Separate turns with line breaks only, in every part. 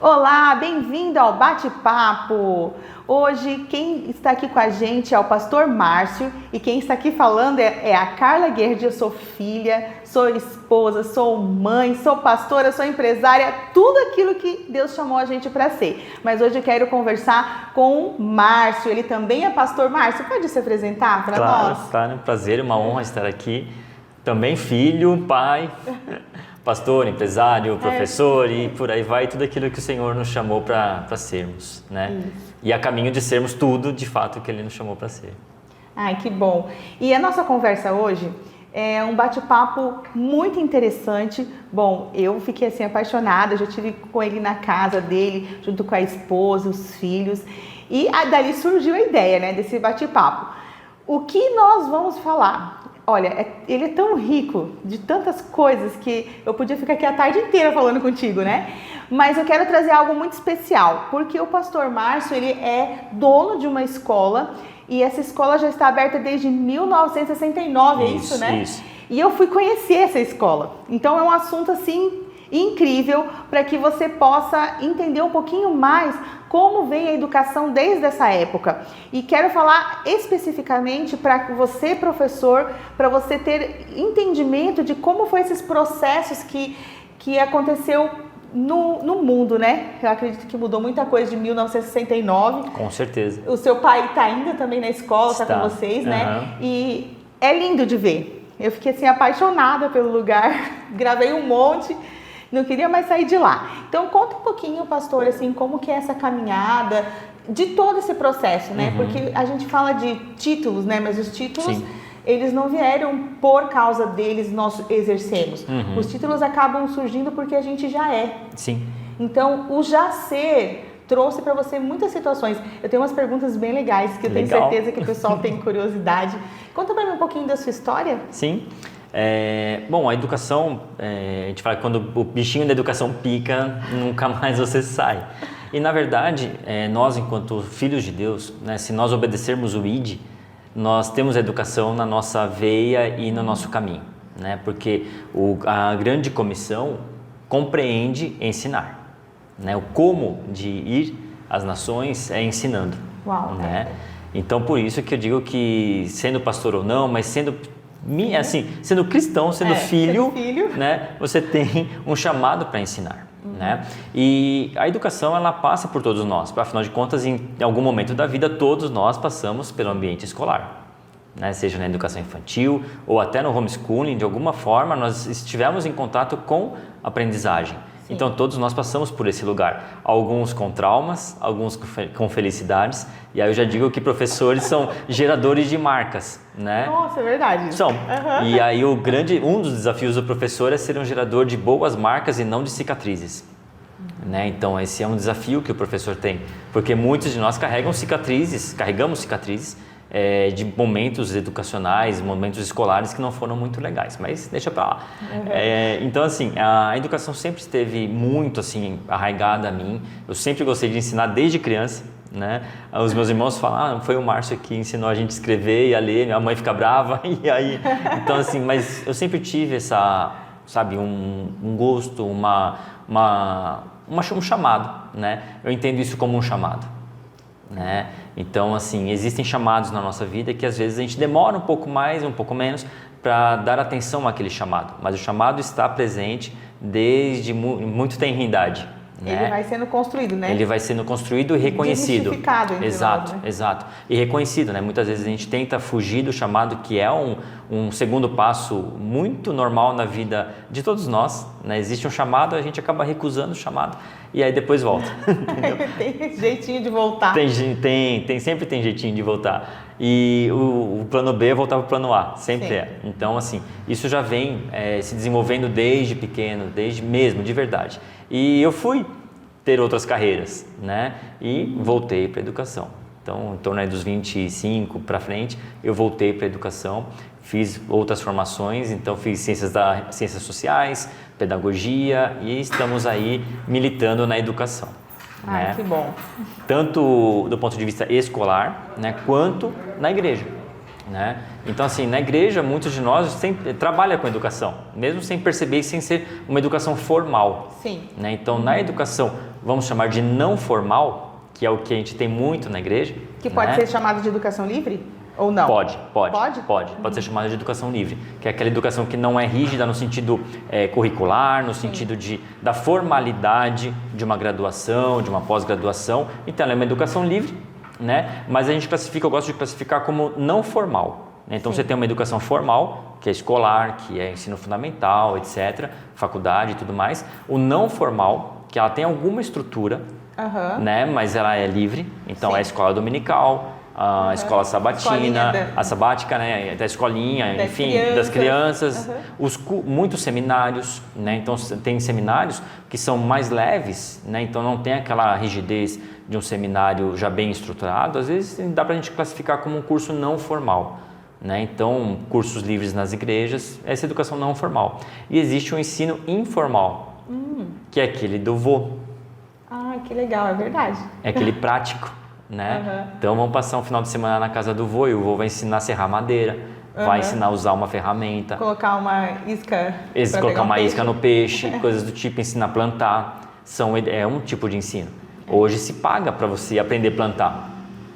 Olá, bem-vindo ao Bate-Papo. Hoje quem está aqui com a gente é o pastor Márcio e quem está aqui falando é a Carla Guerdi. Eu sou filha, sou esposa, sou mãe, sou pastora, sou empresária, tudo aquilo que Deus chamou a gente para ser. Mas hoje eu quero conversar com o Márcio, ele também é pastor. Márcio, pode se apresentar para nós?
Claro, é um prazer, uma honra estar aqui. Também filho, pai... pastor, empresário, professor e por aí vai, tudo aquilo que o Senhor nos chamou para sermos, né? Isso. E a caminho de sermos tudo, de fato, que Ele nos chamou para ser.
Ai, que bom! E a nossa conversa hoje é um bate-papo muito interessante. Bom, eu fiquei assim apaixonada, já estive com ele na casa dele, junto com a esposa, os filhos, e dali surgiu a ideia, né, desse bate-papo. O que nós vamos falar? Olha, ele é tão rico de tantas coisas que eu podia ficar aqui a tarde inteira falando contigo, né? Mas eu quero trazer algo muito especial, porque o pastor Márcio, ele é dono de uma escola e essa escola já está aberta desde 1969, é isso, né? Isso. E eu fui conhecer essa escola. Então é um assunto assim incrível para que você possa entender um pouquinho mais como vem a educação desde essa época. E quero falar especificamente para você, professor, para você ter entendimento de como foi esses processos que aconteceu no mundo, né? Eu acredito que mudou muita coisa de 1969.
Com certeza.
O seu pai está ainda também na escola, está com vocês, né? E é lindo de ver. Eu fiquei assim apaixonada pelo lugar, gravei um monte, não queria mais sair de lá. Então conta um pouquinho, pastor, assim, como que é essa caminhada de todo esse processo, né? Porque a gente fala de títulos, né? Mas os títulos, eles não vieram por causa deles nós exercemos. Os títulos acabam surgindo porque a gente já é.
Sim.
Então o já ser trouxe para você muitas situações. Eu tenho umas perguntas bem legais que eu tenho certeza que o pessoal tem curiosidade. Conta para mim um pouquinho da sua história.
Sim. Bom, a educação, a gente fala que quando o bichinho da educação pica, nunca mais você sai. E na verdade, nós enquanto filhos de Deus, né, se nós obedecermos o ID, nós temos a educação na nossa veia e no nosso caminho, né? Porque a grande comissão compreende ensinar, né? O como de ir às nações é ensinando.
Uau,
né? Então por isso que eu digo que sendo pastor ou não, mas sendo cristão, sendo filho, né, você tem um chamado para ensinar, né? E a educação, ela passa por todos nós. Afinal de contas, em algum momento da vida, todos nós passamos pelo ambiente escolar, né? Seja na educação infantil ou até no homeschooling, de alguma forma, nós estivemos em contato com aprendizagem. Sim. Então, todos nós passamos por esse lugar. Alguns com traumas, alguns com felicidades. E aí eu já digo que professores são geradores de marcas, né?
Nossa, é verdade.
São. E aí um dos desafios do professor é ser um gerador de boas marcas e não de cicatrizes. Né? Então, esse é um desafio que o professor tem. Porque muitos de nós carregamos cicatrizes de momentos educacionais, momentos escolares que não foram muito legais, mas deixa pra lá. Então, assim, a educação sempre esteve muito, assim, arraigada a mim. Eu sempre gostei de ensinar desde criança, né? Os meus irmãos falam, foi o Márcio que ensinou a gente a escrever e a ler, minha mãe fica brava, e aí... Então, assim, mas eu sempre tive um gosto, um chamado, né? Eu entendo isso como um chamado, né? Então, assim, existem chamados na nossa vida que às vezes a gente demora um pouco mais, um pouco menos para dar atenção àquele chamado, mas o chamado está presente desde muito tenridade. Né?
Ele vai sendo construído, né?
Ele vai sendo construído e reconhecido.
Exato,
nós, né? Exato. E reconhecido, né? Muitas vezes a gente tenta fugir do chamado, que é um segundo passo muito normal na vida de todos nós, né? Existe um chamado, a gente acaba recusando o chamado e aí depois volta.
Tem jeitinho de voltar.
Sempre tem jeitinho de voltar. E o plano B é voltar para o plano A, sempre é. Então, assim, isso já vem se desenvolvendo desde pequeno, desde mesmo, de verdade. E eu fui ter outras carreiras, né? E voltei para a educação. Então, em torno dos 25 para frente, eu voltei para a educação, fiz outras formações, então fiz ciências sociais, pedagogia e estamos aí militando na educação.
Ai, né? Que bom.
Tanto do ponto de vista escolar, né, quanto na igreja. né? Então, assim, na igreja, muitos de nós trabalham com educação, mesmo sem perceber e sem ser uma educação formal.
Sim.
Né? Então, na educação, vamos chamar de não formal, que é o que a gente tem muito na igreja.
Que pode
né?
ser chamado de educação livre ou não?
Pode
Pode?
ser chamada de educação livre, que é aquela educação que não é rígida no sentido curricular, no sentido da formalidade de uma graduação, de uma pós-graduação. Então, ela é uma educação livre, né? Mas a gente classifica, eu gosto de classificar como não formal. Né? Então, você tem uma educação formal, que é escolar, que é ensino fundamental, etc., faculdade e tudo mais. O não formal, que ela tem alguma estrutura, né? Mas ela é livre. Então, é a escola dominical, a escola sabatina, a sabática, né? Da escolinha, enfim, das crianças. Muitos seminários, né? Então, tem seminários que são mais leves, né? Então, não tem aquela rigidez de um seminário já bem estruturado. Às vezes, dá para a gente classificar como um curso não formal. Né? Então, cursos livres nas igrejas, essa é educação não formal. E existe o ensino informal, que é aquele do vô.
Ah, que legal, é verdade.
É aquele prático, né? Então, vamos passar um final de semana na casa do vô e o vô vai ensinar a serrar madeira, vai ensinar a usar uma ferramenta.
Colocar uma isca.
Colocar uma isca no peixe, coisas do tipo, ensinar a plantar. É um tipo de ensino. Hoje se paga para você aprender a plantar,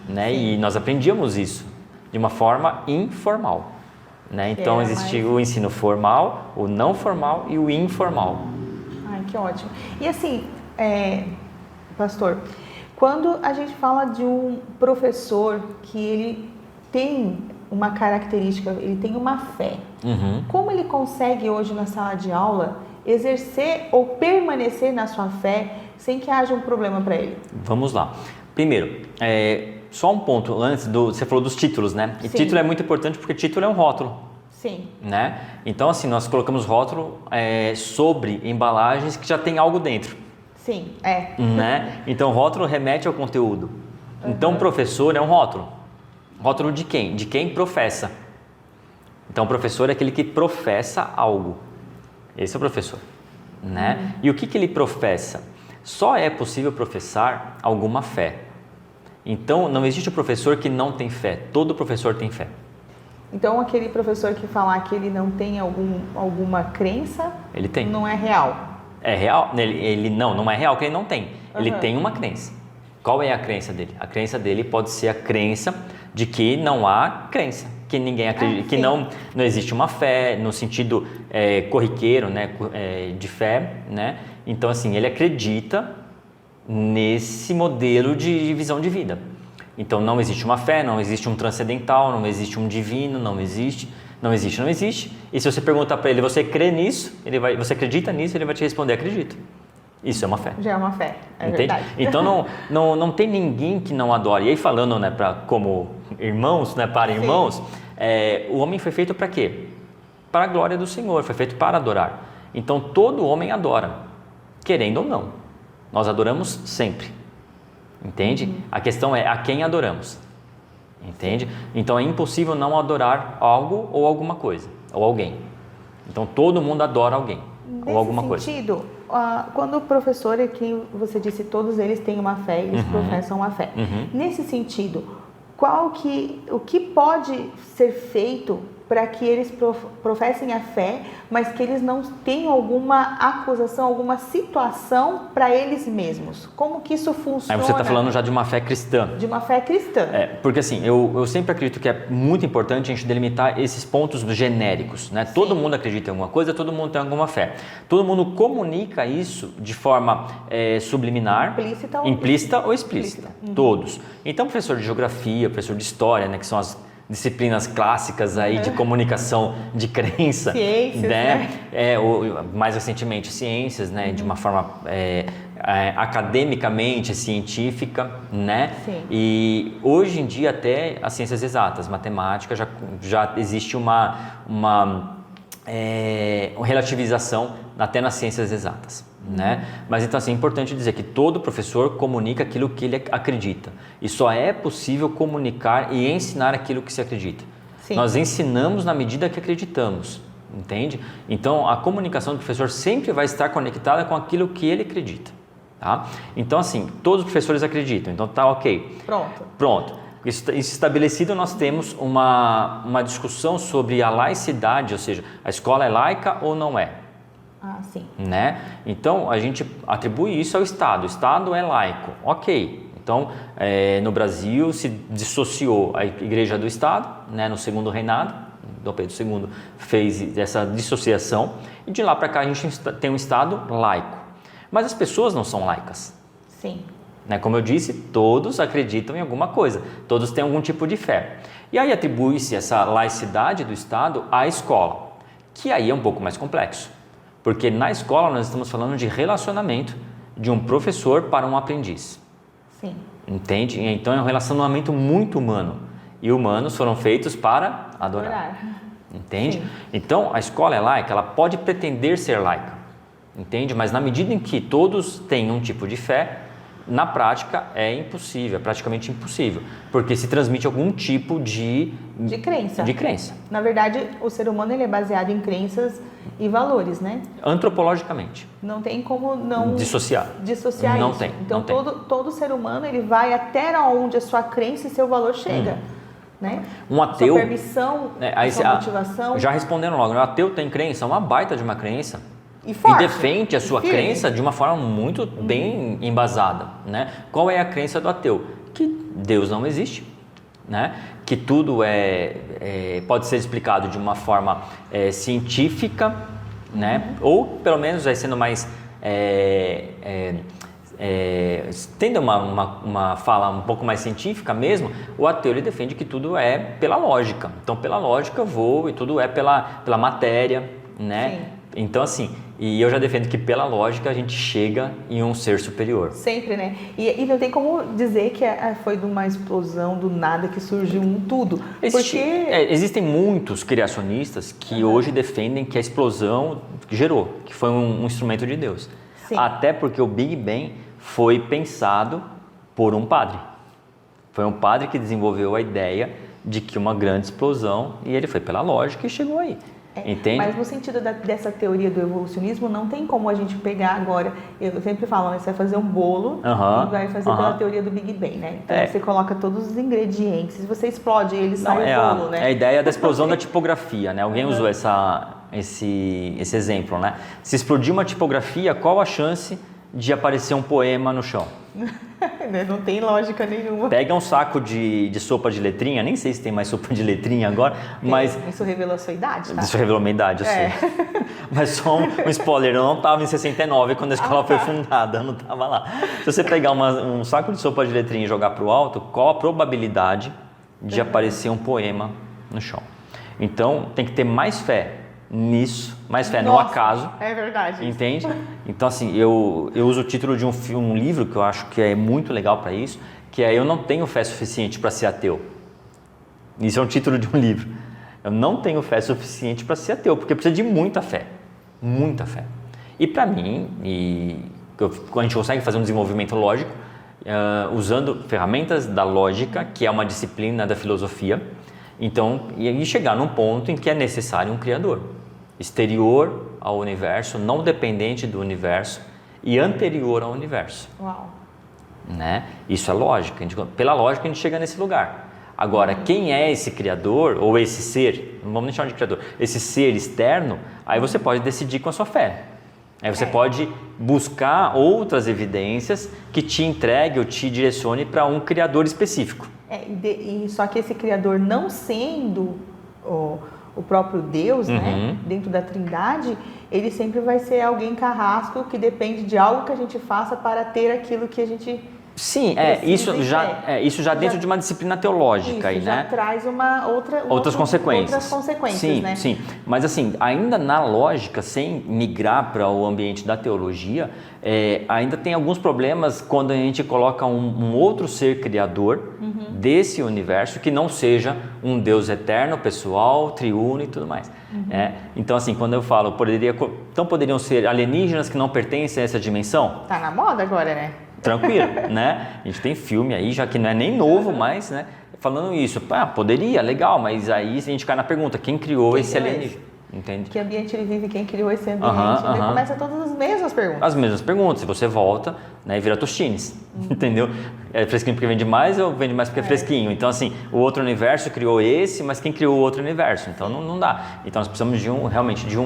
né? E nós aprendíamos isso de uma forma informal, né? Então existe o ensino formal, o não formal e o informal.
Ai, que ótimo. E assim, pastor, quando a gente fala de um professor que ele tem uma característica, ele tem uma fé, como ele consegue hoje na sala de aula exercer ou permanecer na sua fé sem que haja um problema para ele?
Vamos lá. Primeiro, só um ponto antes você falou dos títulos, né? E título é muito importante porque título é um rótulo.
Sim.
Né? Então, assim, nós colocamos rótulo sobre embalagens que já tem algo dentro.
Sim,
Né? Então, rótulo remete ao conteúdo. Então, professor é um rótulo. Rótulo de quem? De quem professa. Então, professor é aquele que professa algo. Esse é o professor. Né? E o que ele professa? Só é possível professar alguma fé. Então, não existe um professor que não tem fé. Todo professor tem fé.
Então, aquele professor que falar que ele não tem alguma crença,
ele tem.
Não é real.
É real? Não é real que ele não tem. Ele tem uma crença. Qual é a crença dele? A crença dele pode ser a crença de que não há crença, que ninguém acredita, que não existe uma fé no sentido corriqueiro, né, de fé, né? Então, assim, ele acredita nesse modelo de visão de vida. Então, não existe uma fé, não existe um transcendental, não existe um divino, não existe. E se você perguntar para ele, você crê nisso? Você acredita nisso? Ele vai te responder, acredito. Isso é uma fé.
Já é uma fé,
entende?
Verdade.
Então, não tem ninguém que não adore. E aí, falando, né, como irmãos, né, para irmãos, o homem foi feito para quê? Para a glória do Senhor, foi feito para adorar. Então, todo homem adora, querendo ou não. Nós adoramos sempre, entende? A questão é a quem adoramos, entende? Então, é impossível não adorar algo ou alguma coisa, ou alguém. Então, todo mundo adora alguém ou alguma coisa.
Nesse sentido, quando o professor, que você disse, todos eles têm uma fé, eles professam uma fé. Nesse sentido, o que pode ser feito para que eles professem a fé, mas que eles não tenham alguma acusação, alguma situação para eles mesmos? Como que isso funciona?
Aí você está falando já de uma fé cristã.
De uma fé cristã.
Porque assim, eu sempre acredito que é muito importante a gente delimitar esses pontos genéricos, né? Todo mundo acredita em alguma coisa, todo mundo tem alguma fé. Todo mundo comunica isso de forma subliminar, implícita ou explícita. Todos. Então, professor de geografia, professor de história, né, que são as disciplinas clássicas aí de comunicação de crença,
ciências,
né? Ou, mais recentemente ciências, né? De uma forma academicamente científica, né?
Sim.
E hoje em dia até as ciências exatas, matemática, já existe uma relativização até nas ciências exatas. Né? Mas então assim, é importante dizer que todo professor comunica aquilo que ele acredita e só é possível comunicar e ensinar aquilo que se acredita.
Sim.
Nós ensinamos na medida que acreditamos, entende? Então a comunicação do professor sempre vai estar conectada com aquilo que ele acredita, tá? Então assim, todos os professores acreditam, então tá ok.
Pronto.
Isso estabelecido, nós temos uma discussão sobre a laicidade, ou seja, a escola é laica ou não é.
Ah, sim.
Né? Então, a gente atribui isso ao Estado. O Estado é laico, ok. Então, no Brasil se dissociou a Igreja do Estado, né, no segundo reinado, Dom Pedro II fez essa dissociação, e de lá para cá a gente tem um Estado laico. Mas as pessoas não são laicas.
Sim.
Né? Como eu disse, todos acreditam em alguma coisa, todos têm algum tipo de fé. E aí atribui-se essa laicidade do Estado à escola, que aí é um pouco mais complexo. Porque na escola nós estamos falando de relacionamento de um professor para um aprendiz.
Sim.
Entende? Então é um relacionamento muito humano. E humanos foram feitos para adorar. Entende? Sim. Então a escola é laica, ela pode pretender ser laica. Entende? Mas na medida em que todos têm um tipo de fé, na prática é impossível, é praticamente impossível. Porque se transmite algum tipo de
crença.
De crença.
Na verdade, o ser humano ele é baseado em crenças e valores, né?
Antropologicamente.
Não tem como não
dissociar
não
isso. Tem,
então
não tem.
todo ser humano ele vai até onde a sua crença e seu valor chega, né?
Um ateu,
sua permissão, a sua motivação.
Já respondendo logo, o ateu tem crença, uma baita de uma crença.
E forte,
defende a sua crença de uma forma muito bem embasada, né? Qual é a crença do ateu? Que Deus não existe, né? Que tudo pode ser explicado de uma forma científica, né? Ou pelo menos sendo mais tendo uma fala um pouco mais científica mesmo, o ateu ele defende que tudo é pela lógica. Então pela lógica eu vou e tudo é pela matéria, né?
Sim.
Então assim, e eu já defendo que pela lógica a gente chega em um ser superior.
Sempre, né? E não tem como dizer que foi de uma explosão do nada que surgiu um tudo.
Existem muitos criacionistas que hoje defendem que a explosão gerou, que foi um instrumento de Deus. Sim. Até porque o Big Bang foi pensado por um padre. Foi um padre que desenvolveu a ideia de que uma grande explosão, e ele foi pela lógica e chegou aí. Entende?
Mas no sentido dessa teoria do evolucionismo, não tem como a gente pegar agora, eu sempre falo, né, você vai fazer um bolo e vai fazer pela teoria do Big Bang, né? Então você coloca todos os ingredientes, você explode e ele sai o bolo, né?
É a ideia da explosão da tipografia, né? Alguém usou esse exemplo, né? Se explodir uma tipografia, qual a chance de aparecer um poema no chão?
Não tem lógica nenhuma.
Pega um saco de sopa de letrinha, nem sei se tem mais sopa de letrinha agora, mas...
Isso revelou a sua idade, tá?
Isso revelou a minha idade, eu sei. Mas só um spoiler, eu não estava em 69 quando a escola foi fundada, eu não estava lá. Se você pegar um saco de sopa de letrinha e jogar para o alto, qual a probabilidade de aparecer um poema no chão? Então, tem que ter mais fé nisso, mais fé no acaso.
É verdade.
Entende? Então, assim, eu uso o título de um livro que eu acho que é muito legal para isso, que é Eu Não Tenho Fé Suficiente para Ser Ateu. Isso é um título de um livro. Eu não tenho fé suficiente para ser ateu, porque precisa de muita fé. Muita fé. E para mim, a gente consegue fazer um desenvolvimento lógico usando ferramentas da lógica, que é uma disciplina da filosofia. Então, e chegar num ponto em que é necessário um criador, exterior ao universo, não dependente do universo e anterior ao universo.
Uau.
Né? Isso é lógica, pela lógica a gente chega nesse lugar. Agora, quem é esse criador, ou esse ser, não vamos nem chamar de criador, esse ser externo, aí você pode decidir com a sua fé. Aí você pode buscar outras evidências que te entregue ou te direcione para um criador específico.
Só que esse criador não sendo o próprio Deus, né, dentro da Trindade, ele sempre vai ser alguém carrasco que depende de algo que a gente faça para ter aquilo que a gente...
Sim, isso já dentro de uma disciplina teológica.
Isso, já traz outras consequências.
Sim,
né?
Sim, mas assim, ainda na lógica, sem migrar para o ambiente da teologia, ainda tem alguns problemas quando a gente coloca um outro ser criador desse universo que não seja um Deus eterno, pessoal, triuno e tudo mais. Então assim, quando eu falo, poderiam ser alienígenas que não pertencem a essa dimensão?
Tá na moda agora, né?
Tranquilo, né? A gente tem filme aí, já que não é nem novo, mas, né? Falando isso, poderia, legal, mas aí se a gente cai na pergunta, quem criou esse alienígena? entende?
Que ambiente ele vive, quem criou esse ambiente. Daí começa todas as mesmas perguntas.
As mesmas perguntas. Se você volta, né, e vira Tostines, entendeu? É fresquinho porque vende mais ou vende mais porque é fresquinho? Então, assim, o outro universo criou esse, mas quem criou o outro universo? Então, não dá. Então, nós precisamos realmente de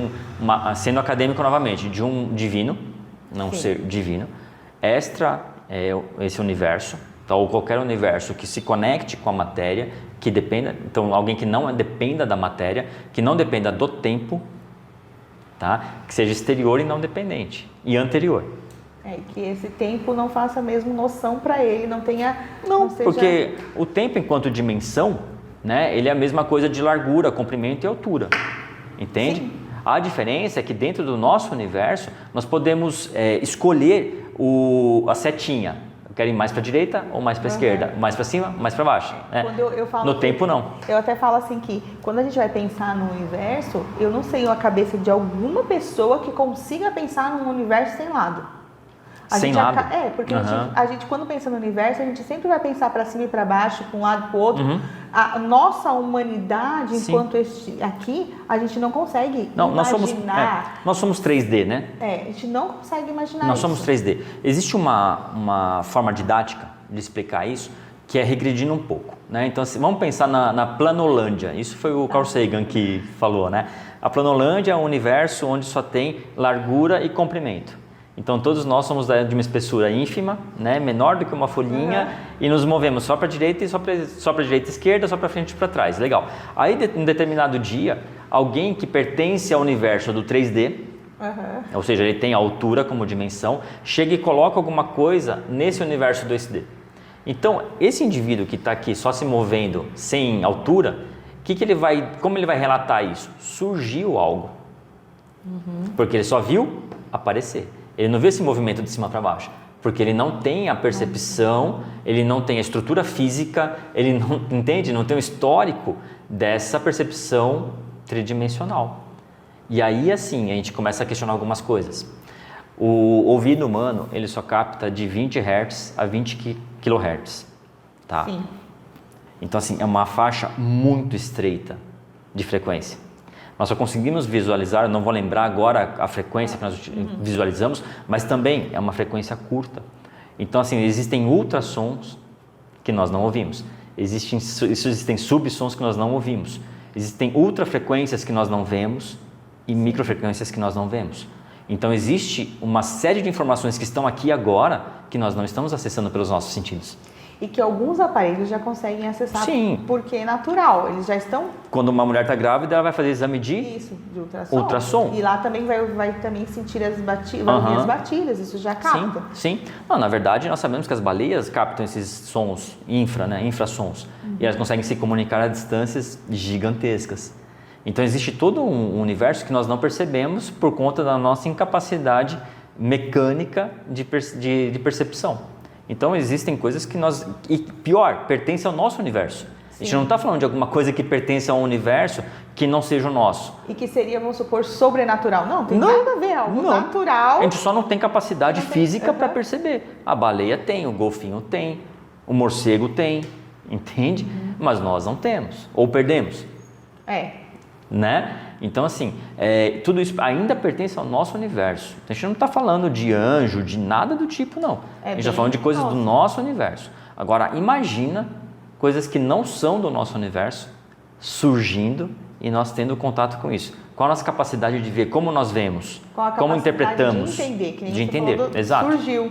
sendo acadêmico novamente, de um divino, não ser divino, extra esse universo, tá? Ou qualquer universo que se conecte com a matéria, que dependa, então alguém que não dependa da matéria, que não dependa do tempo, tá? Que seja exterior e não dependente, e anterior.
Que esse tempo não faça mesmo noção para ele, não tenha...
Não, porque o tempo enquanto dimensão, né, ele é a mesma coisa de largura, comprimento e altura, entende? Sim. A diferença é que dentro do nosso universo, nós podemos escolher a setinha. Eu quero ir mais para a direita ou mais para a esquerda? Mais para cima, mais para baixo? Né?
Quando eu falo
no tempo, não.
Eu até falo assim que quando a gente vai pensar no universo, eu não sei a cabeça de alguma pessoa que consiga pensar num universo sem lado.
Sem lado?
Porque a gente quando pensa no universo, a gente sempre vai pensar para cima e para baixo, para um lado e para o outro. A nossa humanidade, enquanto aqui, a gente não consegue imaginar.
Nós somos 3D, né?
A gente não consegue imaginar
Nós somos 3D. Existe uma forma didática de explicar isso, que é regredindo um pouco, né? Então, assim, vamos pensar na Planolândia. Isso foi o Carl Sagan que falou, né? A Planolândia é um universo onde só tem largura e comprimento. Então, todos nós somos de uma espessura ínfima, né, menor do que uma folhinha, e nos movemos só para a direita e só para a direita e esquerda, só para frente e para trás. Legal. Aí, em determinado dia, alguém que pertence ao universo do 3D, ou seja, ele tem a altura como dimensão, chega e coloca alguma coisa nesse universo 2D. Então, esse indivíduo que está aqui só se movendo sem altura, como ele vai relatar isso? Surgiu algo. Porque ele só viu aparecer. Ele não vê esse movimento de cima para baixo, porque ele não tem a percepção, ele não tem a estrutura física, ele não entende, não tem o histórico dessa percepção tridimensional. E aí, assim, a gente começa a questionar algumas coisas. O ouvido humano, ele só capta de 20 Hz a 20 kHz, tá?
Sim.
Então, assim, é uma faixa muito estreita de frequência. Nós só conseguimos visualizar, não vou lembrar agora a frequência que nós visualizamos, mas também é uma frequência curta. Então, assim, existem ultrassons que nós não ouvimos, existem subsons que nós não ouvimos, existem ultrafrequências que nós não vemos e microfrequências que nós não vemos. Então, existe uma série de informações que estão aqui agora que nós não estamos acessando pelos nossos sentidos.
E que alguns aparelhos já conseguem acessar.
Sim.
Porque é natural, eles já estão...
Quando uma mulher está grávida, ela vai fazer exame de ultrassom.
E lá também vai também sentir as batidas, isso já capta.
Sim. Não, na verdade, nós sabemos que as baleias captam esses sons infrassons. E elas conseguem se comunicar a distâncias gigantescas. Então, existe todo um universo que nós não percebemos por conta da nossa incapacidade mecânica de percepção. Então, existem coisas que e pior, pertencem ao nosso universo. A gente não está falando de alguma coisa que pertence a um universo que não seja o nosso.
E que seria, vamos supor, sobrenatural. Não, tem nada a ver, algo natural.
A gente só não tem capacidade física para perceber. A baleia tem, o golfinho tem, o morcego tem, entende? Mas nós não temos, ou perdemos. Né? Então, assim, tudo isso ainda pertence ao nosso universo. A gente não está falando de anjo, de nada do tipo, não. A gente está falando de coisas do nosso universo. Agora, imagina coisas que não são do nosso universo surgindo e nós tendo contato com isso. Qual a nossa capacidade de ver, como nós vemos, como interpretamos.
De entender, que nem
de entender. Exato.
Surgiu.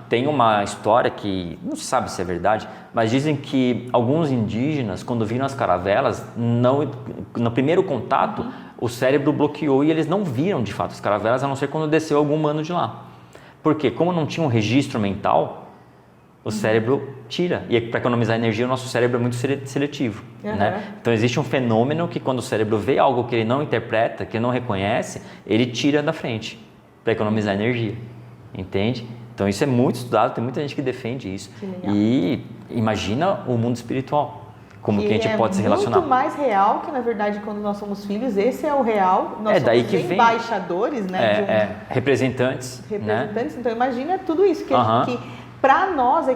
Tem uma história que não se sabe se é verdade, mas dizem que alguns indígenas, quando viram as caravelas, no primeiro contato, o cérebro bloqueou e eles não viram de fato as caravelas, a não ser quando desceu algum humano de lá. Porque como não tinha um registro mental, o cérebro tira. E para economizar energia, o nosso cérebro é muito seletivo. Né? Então, existe um fenômeno que quando o cérebro vê algo que ele não interpreta, que ele não reconhece, ele tira da frente para economizar energia. Entende? Então, isso é muito estudado, tem muita gente que defende isso. E imagina o mundo espiritual. Como que a gente pode se relacionar.
É muito mais real que, na verdade, quando nós somos filhos, esse é o real. Nós somos
daí que
embaixadores, né?
Representantes. Né?
Então, imagina tudo isso que para nós,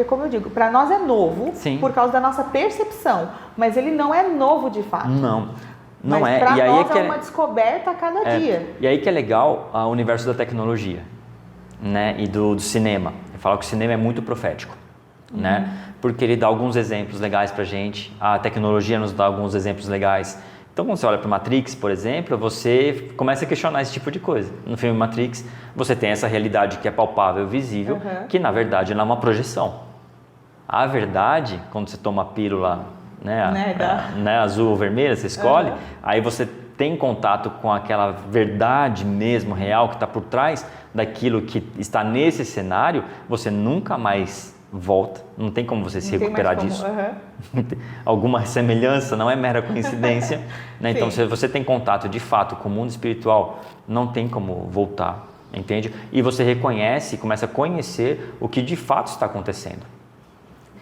como eu digo, para nós é novo por causa da nossa percepção, mas ele não é novo de fato.
Não. Não
Mas
é.
para
E aí
nós
é que
uma descoberta a cada dia.
E aí que é legal o universo da tecnologia, né? E do cinema. Eu falo que o cinema é muito profético, né? Porque ele dá alguns exemplos legais pra gente, a tecnologia nos dá alguns exemplos legais. Então, quando você olha para Matrix, por exemplo, você começa a questionar esse tipo de coisa. No filme Matrix, você tem essa realidade que é palpável, visível, que na verdade não é uma projeção. A verdade, quando você toma a pílula, né, azul ou vermelha, você escolhe, aí você tem contato com aquela verdade mesmo, real, que está por trás daquilo que está nesse cenário, você nunca mais volta, não tem como você se recuperar disso. Alguma semelhança, não é mera coincidência, né? Então, se você tem contato de fato com o mundo espiritual, não tem como voltar, entende? E você reconhece, começa a conhecer o que de fato está acontecendo.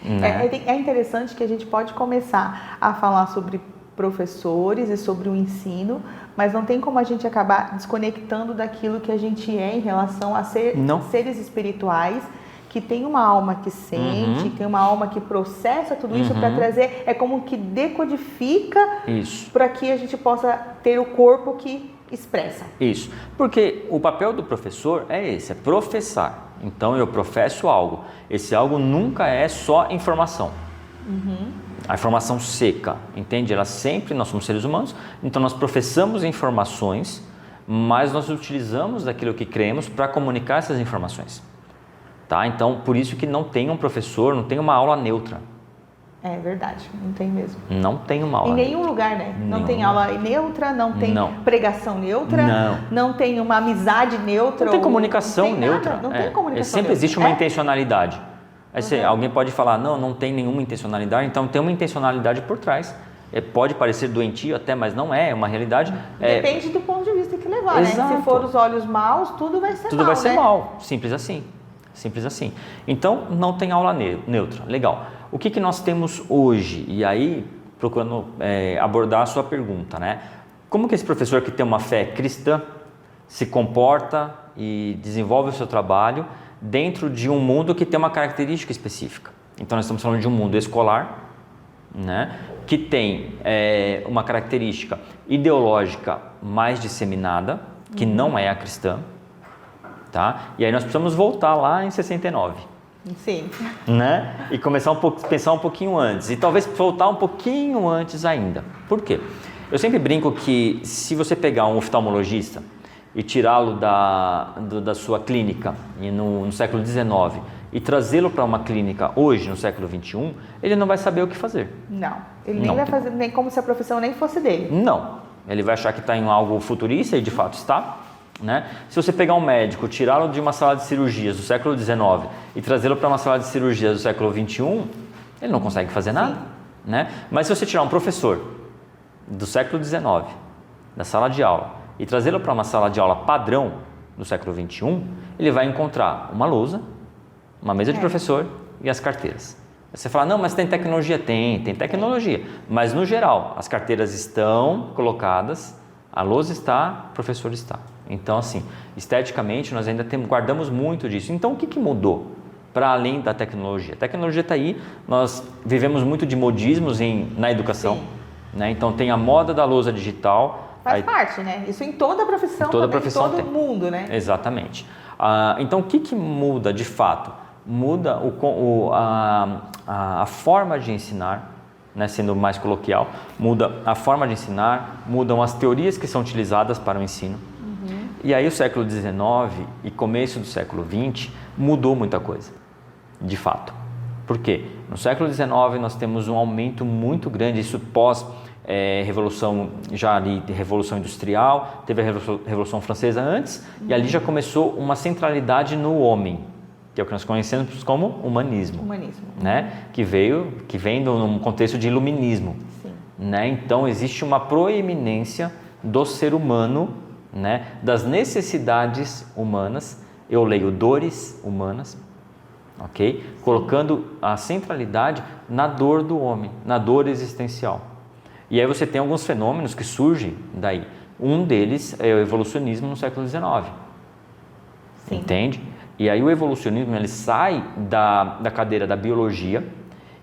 Né?
É interessante que a gente pode começar a falar sobre professores e sobre o ensino, mas não tem como a gente acabar desconectando daquilo que a gente é em relação a seres espirituais, que tem uma alma que sente, tem uma alma que processa tudo isso para trazer, é como que decodifica para que a gente possa ter o corpo que expressa.
Isso, porque o papel do professor é esse, é professar. Então eu professo algo, esse algo nunca é só informação. A informação seca, entende? Nós somos seres humanos, então nós professamos informações, mas nós utilizamos daquilo que cremos para comunicar essas informações. Tá? Então, por isso que não tem um professor, não tem uma aula neutra.
É verdade, não tem mesmo.
Não tem uma aula
neutra. Em nenhum lugar, né? Não tem aula neutra, não tem pregação neutra, não tem uma amizade neutra.
Não tem comunicação neutra.
Não tem comunicação
sempre
neutra.
Existe uma intencionalidade. Aí alguém pode falar, não tem nenhuma intencionalidade, então tem uma intencionalidade por trás. Pode parecer doentio até, mas não é uma realidade.
Depende do ponto de vista que levar, né? Se for os olhos maus, tudo vai ser mal,
Tudo vai ser
né?
mal, simples assim. Simples assim. Então, não tem aula neutra. Legal. O que nós temos hoje? E aí, procurando abordar a sua pergunta, né? Como que esse professor que tem uma fé cristã se comporta e desenvolve o seu trabalho dentro de um mundo que tem uma característica específica? Então, nós estamos falando de um mundo escolar, né? Que tem uma característica ideológica mais disseminada, que não é a cristã. Tá? E aí nós precisamos voltar lá em 69.
Sim.
Né? E começar pensar um pouquinho antes. E talvez voltar um pouquinho antes ainda. Por quê? Eu sempre brinco que se você pegar um oftalmologista e tirá-lo da sua clínica no século XIX e trazê-lo para uma clínica hoje, no século XXI, ele não vai saber o que fazer.
Não. Ele nem vai fazer, nem como se a profissão nem fosse dele.
Não. Ele vai achar que está em algo futurista e de fato está. Né? Se você pegar um médico, tirá-lo de uma sala de cirurgias do século XIX e trazê-lo para uma sala de cirurgias do século XXI, ele não consegue fazer nada. Né? Mas se você tirar um professor do século XIX, da sala de aula, e trazê-lo para uma sala de aula padrão do século XXI, ele vai encontrar uma lousa, uma mesa de professor e as carteiras. Você fala, não, mas tem tecnologia? Tem tecnologia. Mas no geral, as carteiras estão colocadas, a lousa está, o professor está. Então, assim, esteticamente, nós ainda guardamos muito disso. Então, o que mudou para além da tecnologia? A tecnologia está aí, nós vivemos muito de modismos na educação. Né? Então, tem a moda da lousa digital.
Faz parte, né? Isso em toda profissão, em todo mundo, né?
Exatamente. Então, o que muda de fato? Muda a forma de ensinar, né? Sendo mais coloquial, muda a forma de ensinar, mudam as teorias que são utilizadas para o ensino. E aí o século XIX e começo do século XX mudou muita coisa, de fato. Por quê? No século XIX nós temos um aumento muito grande, isso pós Revolução, já ali de Revolução Industrial, teve a Revolução Francesa antes, e ali já começou uma centralidade no homem, que é o que nós conhecemos como humanismo. Né? Que vem num contexto de iluminismo. Né? Então existe uma proeminência do ser humano, né, das necessidades humanas, eu leio dores humanas, ok? Colocando a centralidade na dor do homem, na dor existencial. E aí você tem alguns fenômenos que surgem daí. Um deles é o evolucionismo no século XIX. Entende? E aí o evolucionismo ele sai da cadeira da biologia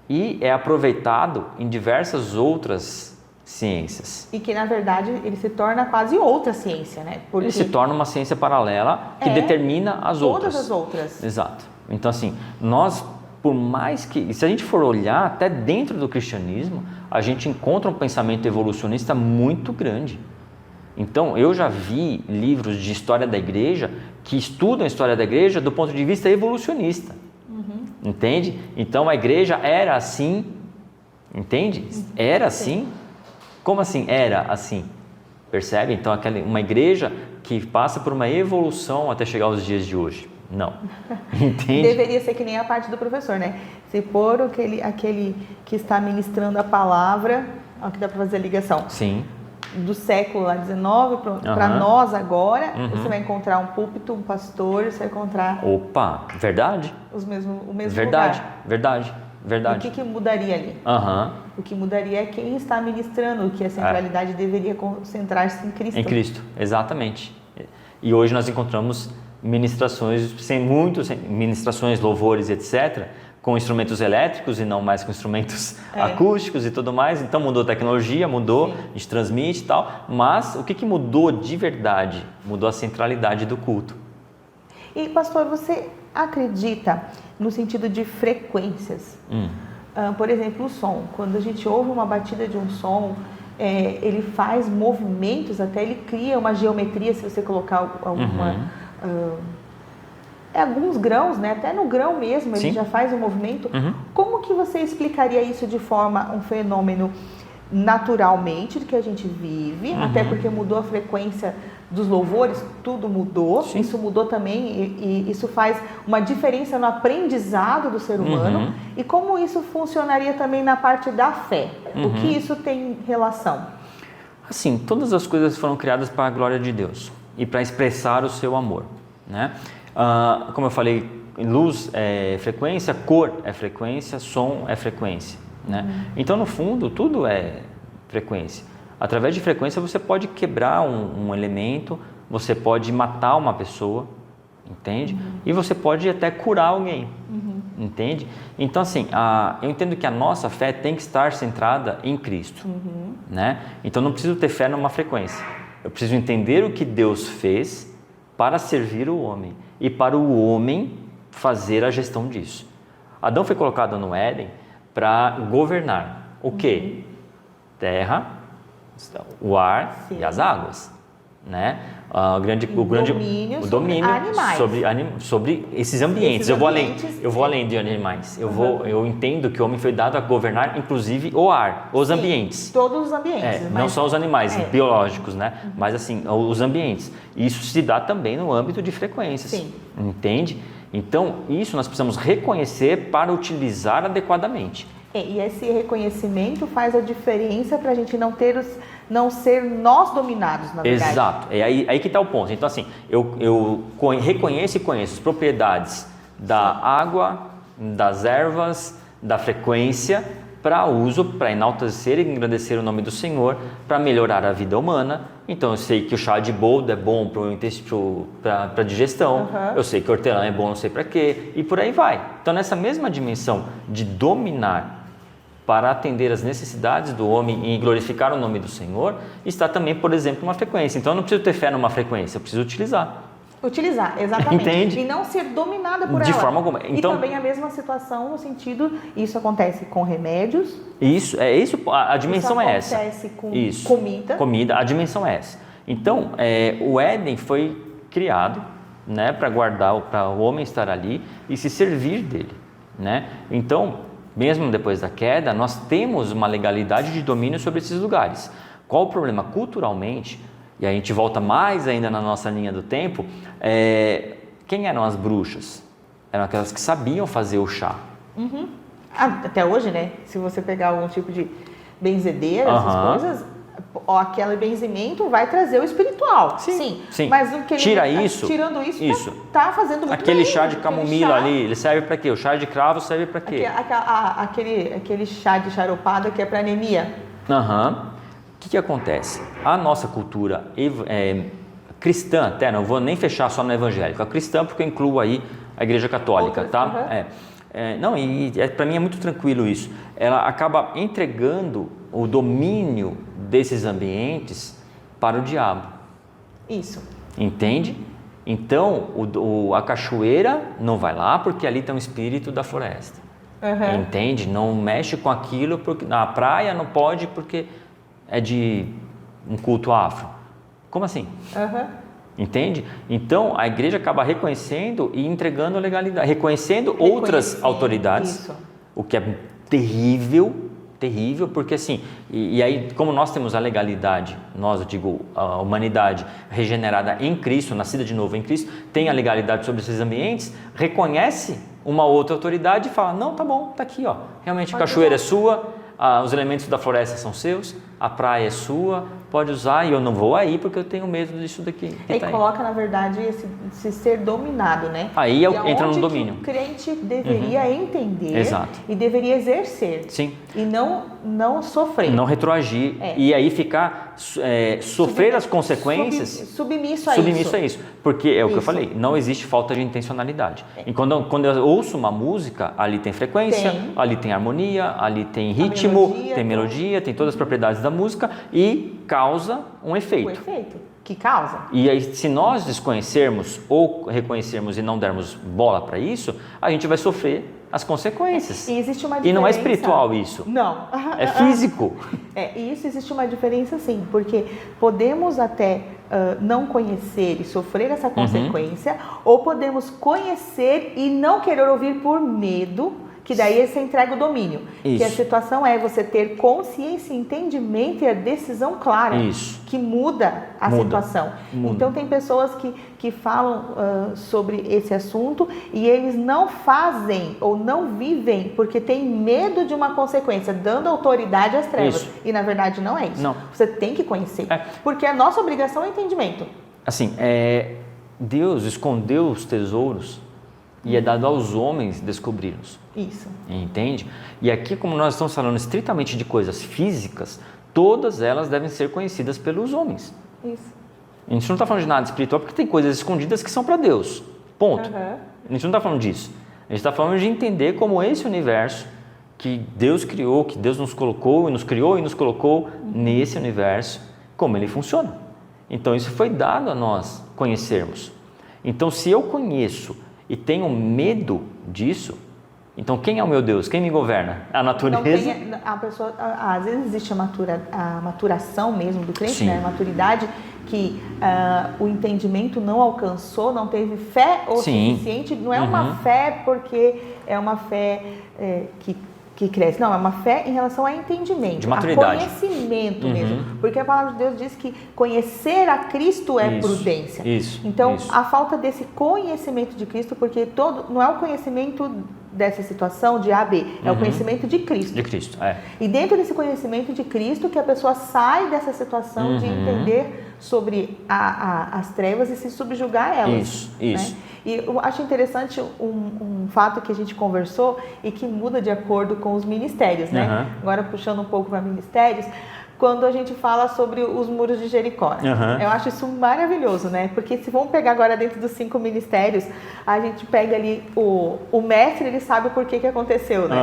e é aproveitado em diversas outras ciências.
E que, na verdade, ele se torna quase outra ciência, né? Porque
Ele se torna uma ciência paralela que determina as outras.
todas as outras.
Exato. Então, assim, nós, por mais que... Se a gente for olhar até dentro do cristianismo, a gente encontra um pensamento evolucionista muito grande. Então, eu já vi livros de história da igreja que estudam a história da igreja do ponto de vista evolucionista. Entende? Então, a igreja era assim, entende? Era assim. Como assim era assim? Percebe? Então, uma igreja que passa por uma evolução até chegar aos dias de hoje. Não. Entende?
Deveria ser que nem a parte do professor, né? Se for aquele que está ministrando a palavra, ó, que dá para fazer a ligação.
Sim.
Do século XIX para nós agora, você vai encontrar um púlpito, um pastor, você vai encontrar
Opa, verdade?
o mesmo
Verdade,
lugar.
verdade, verdade.
O que mudaria ali? O que mudaria é quem está ministrando, que a centralidade deveria concentrar-se em Cristo.
Em Cristo, exatamente. E hoje nós encontramos ministrações, ministrações, louvores, etc., com instrumentos elétricos e não mais com instrumentos acústicos e tudo mais. Então mudou a tecnologia, mudou, a gente transmite e tal. Mas o que mudou de verdade? Mudou a centralidade do culto.
E pastor, você acredita no sentido de frequências? Por exemplo, o som. Quando a gente ouve uma batida de um som, ele faz movimentos, até ele cria uma geometria, se você colocar alguns grãos, né? Até no grão mesmo, ele já faz um movimento. Como que você explicaria isso de forma, um fenômeno naturalmente que a gente vive, até porque mudou a frequência dos louvores, tudo mudou, isso mudou também e isso faz uma diferença no aprendizado do ser humano, e como isso funcionaria também na parte da fé, o que isso tem relação?
Assim, todas as coisas foram criadas para a glória de Deus e para expressar o seu amor, né? Como eu falei, luz é frequência, cor é frequência, som é frequência, né? Então, no fundo, tudo é frequência. Através de frequência, você pode quebrar um elemento, você pode matar uma pessoa, entende? E você pode até curar alguém, entende? Então, assim, eu entendo que a nossa fé tem que estar centrada em Cristo, né? Então, não preciso ter fé numa frequência. Eu preciso entender o que Deus fez para servir o homem e para o homem fazer a gestão disso. Adão foi colocado no Éden para governar o quê? Terra, o ar e as águas, né? O domínio sobre esses ambientes. Eu vou além de animais. Eu entendo que o homem foi dado a governar, inclusive o ar, os ambientes.
Todos os ambientes.
Não só os animais biológicos, né? Mas assim, os ambientes. Isso se dá também no âmbito de frequências. Entende? Então, isso nós precisamos reconhecer para utilizar adequadamente.
E esse reconhecimento faz a diferença para a gente não ser nós dominados, na verdade.
Exato, é aí que está o ponto. Então, assim, eu reconheço e conheço as propriedades da água, das ervas, da frequência, para uso, para enaltecer e engrandecer o nome do Senhor, para melhorar a vida humana. Então, eu sei que o chá de boldo é bom para a digestão, eu sei que hortelã é bom não sei para quê, e por aí vai. Então, nessa mesma dimensão de dominar para atender às necessidades do homem e glorificar o nome do Senhor, está também, por exemplo, uma frequência. Então, eu não preciso ter fé numa frequência, eu preciso utilizar.
Utilizar, exatamente.
Entende?
E não ser dominada por ela.
De forma alguma. Então,
e também a mesma situação no sentido, isso acontece com remédios.
Isso, a dimensão é essa.
Isso acontece com
comida, a dimensão é essa. Então, o Éden foi criado, né, para o homem estar ali e se servir dele, né? Então, mesmo depois da queda, nós temos uma legalidade de domínio sobre esses lugares. Qual o problema? Culturalmente, e a gente volta mais ainda na nossa linha do tempo, quem eram as bruxas? Eram aquelas que sabiam fazer o chá.
Até hoje, né? Se você pegar algum tipo de benzedeira, essas coisas, aquele benzimento vai trazer o espiritual. Sim. Mas o que tirando isso. Tá fazendo muito
aquele
bem,
chá de camomila ali, ele serve para quê? O chá de cravo serve para quê?
Aquele chá de charupada que é para anemia.
O que acontece? A nossa cultura cristã, até não vou nem fechar só no evangélico, a cristã porque eu incluo aí a igreja católica, tá? Não, para mim é muito tranquilo isso. Ela acaba entregando o domínio desses ambientes para o diabo.
Isso.
Entende? Então, a cachoeira não vai lá porque ali tem um espírito da floresta. Entende? Não mexe com aquilo, porque na praia não pode porque é de um culto afro. Como assim? Entende? Então, a igreja acaba reconhecendo e entregando a legalidade, reconhecendo outras autoridades, isso. O que é terrível, porque assim, e aí como nós temos a legalidade, eu digo, a humanidade regenerada em Cristo, nascida de novo em Cristo, tem a legalidade sobre esses ambientes, reconhece uma outra autoridade e fala, não, tá bom, tá aqui, ó, realmente a cachoeira é sua, os elementos da floresta são seus, a praia é sua, pode usar e eu não vou aí porque eu tenho medo disso daqui.
E coloca, na verdade, esse ser dominado, né?
Aí entra no domínio.
Que o crente deveria entender.
Exato.
E deveria exercer.
Sim.
E não sofrer.
Não retroagir. E aí ficar, sofrer as consequências.
Submisso a isso.
Porque é o que eu falei, não existe falta de intencionalidade. E quando eu ouço uma música, ali tem frequência, ali tem harmonia, ali tem ritmo, tem melodia, tem todas as propriedades da música e causa um efeito.
O efeito que causa.
E aí, se nós desconhecermos ou reconhecermos e não dermos bola para isso, a gente vai sofrer as consequências.
E existe uma diferença.
E não é espiritual isso.
Não.
É físico.
E isso existe uma diferença sim, porque podemos até não conhecer e sofrer essa consequência, ou podemos conhecer e não querer ouvir por medo, que daí você entrega o domínio.
Isso.
Que a situação é você ter consciência, entendimento e a decisão clara.
Isso.
Que muda a situação. Então tem pessoas que falam sobre esse assunto e eles não fazem ou não vivem porque tem medo de uma consequência, dando autoridade às trevas.
Isso.
E na verdade não é isso.
Não.
Você tem que conhecer. Porque a nossa obrigação é entendimento.
Assim, Deus escondeu os tesouros e é dado aos homens descobri-los.
Isso.
Entende? E aqui, como nós estamos falando estritamente de coisas físicas, todas elas devem ser conhecidas pelos homens.
Isso.
A gente não está falando de nada espiritual porque tem coisas escondidas que são para Deus. Ponto. A gente não está falando disso. A gente está falando de entender como esse universo que Deus criou, que Deus nos colocou e nos criou e nos colocou nesse universo, como ele funciona. Então, isso foi dado a nós conhecermos. Então, se eu conheço e tenho medo disso, então quem é o meu Deus? Quem me governa? A natureza?
A pessoa, às vezes existe a maturação mesmo do crente,
Sim.
né? A maturidade que o entendimento não alcançou, não teve fé o suficiente. Não é uma fé porque é uma fé que cresce. Não, é uma fé em relação a entendimento,
de maturidade.
A conhecimento mesmo. Porque a palavra de Deus diz que conhecer a Cristo é prudência. Então, a falta desse conhecimento de Cristo, porque não é o conhecimento dessa situação de A a B, é o conhecimento de Cristo.
De Cristo,
E dentro desse conhecimento de Cristo que a pessoa sai dessa situação de entender sobre as trevas e se subjugar a elas.
Isso.
Né? E eu acho interessante um fato que a gente conversou e que muda de acordo com os ministérios, né? Agora puxando um pouco para ministérios, quando a gente fala sobre os muros de Jericó. Eu acho isso maravilhoso, né? Porque se vamos pegar agora dentro dos 5 ministérios, a gente pega ali o mestre, ele sabe por que aconteceu, né?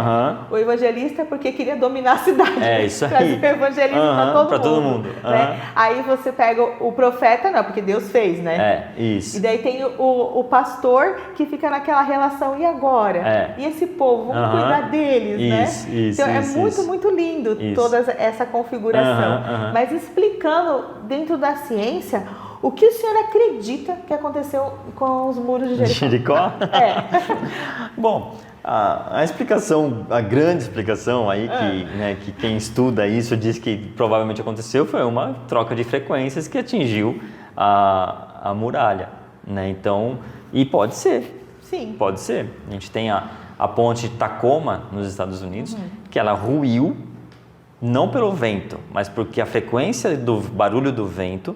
O evangelista porque queria dominar a cidade.
É isso aí.
Trazer o evangelismo para todo mundo.
Né?
Aí você pega o profeta, não, porque Deus fez, né?
Isso.
E daí tem o pastor que fica naquela relação, e agora? E esse povo, vamos cuidar deles, né? Então é muito lindo toda essa configuração. Mas explicando dentro da ciência o que o senhor acredita que aconteceu com os muros de Jericó.
Bom, a explicação, a grande explicação aí que quem estuda isso diz que provavelmente aconteceu foi uma troca de frequências que atingiu a muralha, né? Então, e pode ser.
Sim.
Pode ser. A gente tem a ponte Tacoma nos Estados Unidos, que ela ruiu não pelo vento, mas porque a frequência do barulho do vento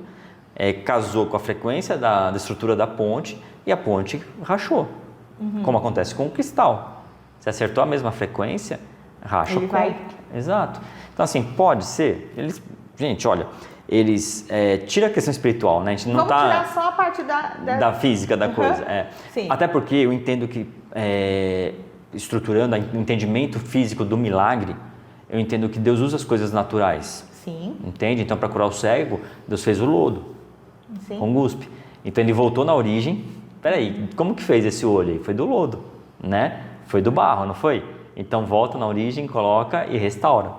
casou com a frequência da estrutura da ponte e a ponte rachou, como acontece com o cristal. Se acertou a mesma frequência, racha o copo. Exato. Então, assim, pode ser. Gente, olha, eles tiram a questão espiritual, né? A gente não
tirar só a parte da
física da coisa.
Sim.
Até porque eu entendo que estruturando, o entendimento físico do milagre, eu entendo que Deus usa as coisas naturais.
Sim.
Entende? Então, para curar o cego, Deus fez o lodo,
Sim.
com guspe. Então, ele voltou na origem. Peraí, como que fez esse olho aí? Foi do lodo, né? Foi do barro, não foi? Então, volta na origem, coloca e restaura.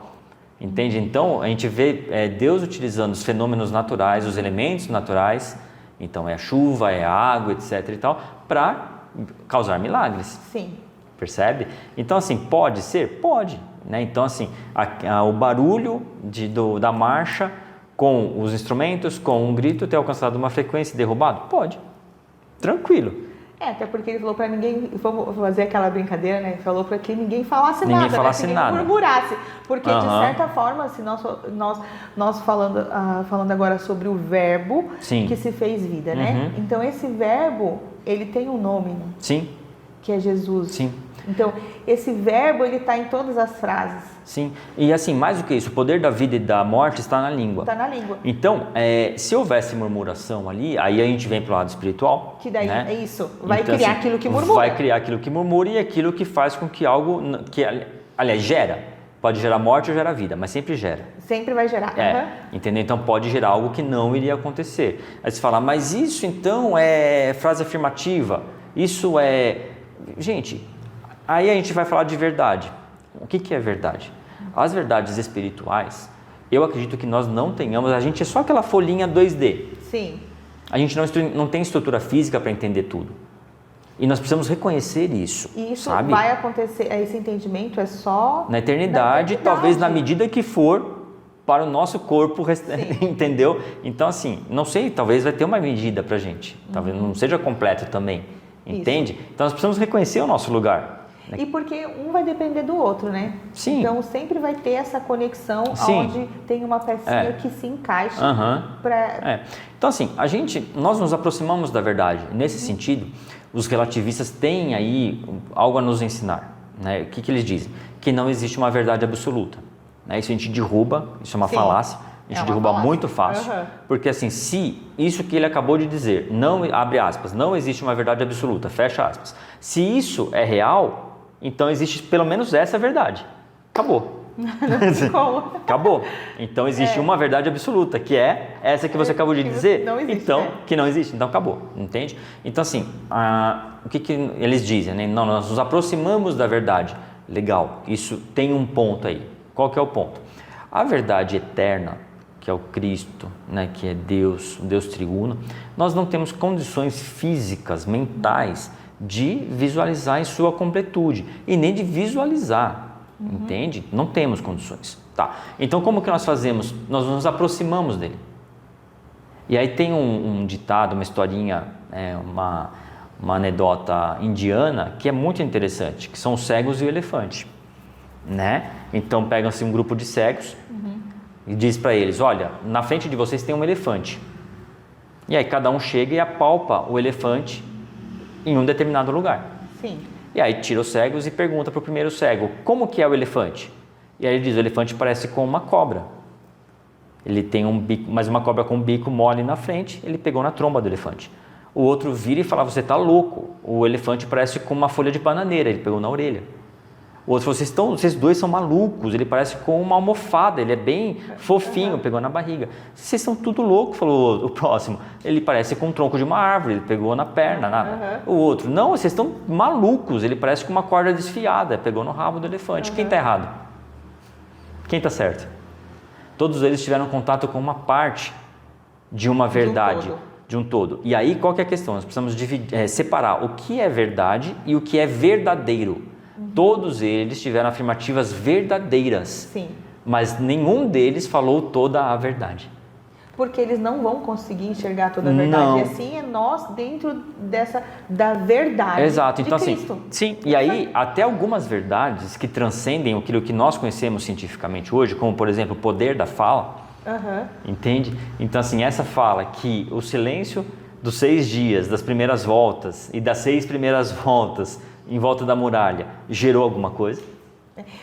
Entende? Então, a gente vê Deus utilizando os fenômenos naturais, os elementos naturais, então é a chuva, é a água, etc e tal, para causar milagres.
Sim.
Percebe? Então, assim, pode ser? Pode. Né? Então, assim, o barulho da marcha com os instrumentos, com um grito, ter alcançado uma frequência e derrubado? Pode. Tranquilo.
Até porque ele falou para ninguém, vamos fazer aquela brincadeira, né? Ele falou para que ninguém falasse
ninguém
nada,
falasse
né? Que ninguém
nada.
murmurasse. Porque, de certa forma, se nós falando agora sobre o verbo
Sim.
que se fez vida, né? Então, esse verbo, ele tem um nome, né?
Sim.
Que é Jesus.
Sim.
Então, esse verbo, ele está em todas as frases.
Sim, e assim, mais do que isso, o poder da vida e da morte está na língua.
Está na língua.
Então, se houvesse murmuração ali, aí a gente vem para o lado espiritual.
Que daí
né?
é isso, vai
então,
criar
assim,
aquilo que murmura.
Vai criar aquilo que murmura e aquilo que faz com que algo, aliás, gera. Pode gerar morte ou gerar vida, mas sempre gera.
Sempre vai gerar.
Entendeu? Então pode gerar algo que não iria acontecer. Aí você fala, mas isso então é frase afirmativa, isso é... Gente, aí a gente vai falar de verdade. O que é verdade? As verdades espirituais, eu acredito que nós não tenhamos, a gente é só aquela folhinha 2D.
Sim.
A gente não tem estrutura física para entender tudo. E nós precisamos reconhecer isso.
E isso
sabe?
vai acontecer, esse entendimento é só...
Na eternidade, talvez na medida que for para o nosso corpo, entendeu? Então assim, não sei, talvez vai ter uma medida para a gente. Talvez não seja completo também, entende? Isso. Então nós precisamos reconhecer o nosso lugar.
E porque um vai depender do outro, né?
Sim.
Então sempre vai ter essa conexão onde tem uma pecinha que se encaixa para...
Então assim, nós nos aproximamos da verdade. Nesse sentido, os relativistas têm aí algo a nos ensinar. Né? O que eles dizem? Que não existe uma verdade absoluta. Né? Isso a gente derruba, isso é uma falácia. A gente derruba muito fácil, porque assim, se isso que ele acabou de dizer, não, abre aspas, não existe uma verdade absoluta, fecha aspas. Se isso é real, então existe pelo menos essa verdade. Acabou. Acabou. Então existe uma verdade absoluta, que é essa que você acabou de dizer.
Não existe,
então, que não existe. Então acabou. Entende? Então assim, o que eles dizem? Né? Não, nós nos aproximamos da verdade. Legal. Isso tem um ponto aí. Qual que é o ponto? A verdade eterna, que é o Cristo, né, que é Deus, o Deus triuno, nós não temos condições físicas, mentais, de visualizar em sua completude e nem de visualizar, entende? Não temos condições. Tá. Então, como que nós fazemos? Nós nos aproximamos dele. E aí tem um ditado, uma historinha, uma anedota indiana que é muito interessante, que são os cegos e o elefante. Né? Então, pegam-se um grupo de cegos e diz para eles, olha, na frente de vocês tem um elefante. E aí cada um chega e apalpa o elefante em um determinado lugar.
Sim.
E aí tira os cegos e pergunta para o primeiro cego, como que é o elefante? E aí ele diz, o elefante parece com uma cobra. Ele tem um bico, mas uma cobra com um bico mole na frente, ele pegou na tromba do elefante. O outro vira e fala, você está louco, o elefante parece com uma folha de bananeira, ele pegou na orelha. O outro falou, vocês dois são malucos, ele parece com uma almofada, ele é bem fofinho, pegou na barriga. Vocês são tudo louco, falou o próximo. Ele parece com um tronco de uma árvore, ele pegou na perna, nada. O outro, não, vocês estão malucos, ele parece com uma corda desfiada, pegou no rabo do elefante. Quem está errado? Quem está certo? Todos eles tiveram contato com uma parte de uma verdade, de um todo. E aí, qual que é a questão? Nós precisamos separar o que é verdade e o que é verdadeiro. Todos eles tiveram afirmativas verdadeiras,
Sim.
mas nenhum deles falou toda a verdade.
Porque eles não vão conseguir enxergar toda a verdade.
Não.
E assim é nós dentro da verdade.
Exato.
De
Então
Cristo.
assim, sim. E aí até algumas verdades que transcendem aquilo que nós conhecemos cientificamente hoje, como por exemplo o poder da fala, entende? Então assim, essa fala que o silêncio dos 6 dias, das primeiras voltas e das 6 primeiras voltas em volta da muralha, gerou alguma coisa?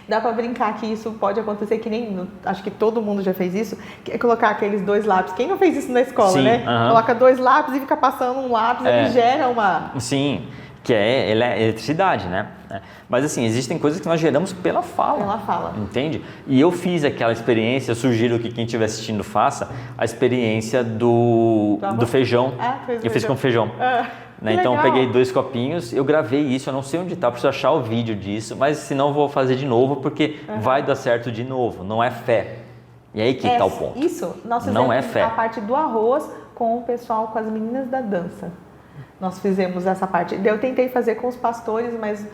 Dá para brincar que isso pode acontecer, que nem, acho que todo mundo já fez isso, que é colocar aqueles 2 lápis. Quem não fez isso na escola,
Sim,
né? Coloca 2 lápis e fica passando um lápis, ele gera uma...
Sim. que é eletricidade, né? Mas assim, existem coisas que nós geramos pela fala.
Pela fala.
Entende? E eu fiz aquela experiência, eu sugiro que quem estiver assistindo faça a experiência do feijão. Eu fiz com feijão. Né? Então eu peguei 2 copinhos, eu gravei isso, eu não sei onde está, preciso achar o vídeo disso, mas senão eu vou fazer de novo porque vai dar certo de novo, não é fé. E aí que está o ponto.
Isso, nós fizemos
não é fé.
a parte do arroz com o pessoal, com as meninas da dança. Nós fizemos essa parte. Eu tentei fazer com os pastores, mas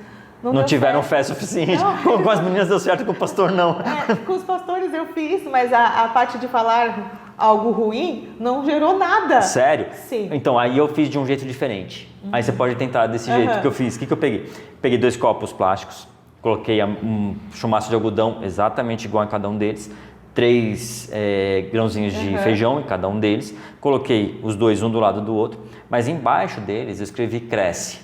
não
tiveram
certo.
fé suficiente. Com as meninas deu certo, com o pastor não.
Com os pastores eu fiz, mas a parte de falar algo ruim não gerou nada.
Sério?
Sim.
Então, aí eu fiz de um jeito diferente. Aí você pode tentar desse jeito que eu fiz. O que eu peguei? Peguei 2 copos plásticos, coloquei um chumaço de algodão exatamente igual em cada um deles, 3 grãozinhos de feijão em cada um deles, coloquei os 2 um do lado do outro, mas embaixo deles eu escrevi cresce.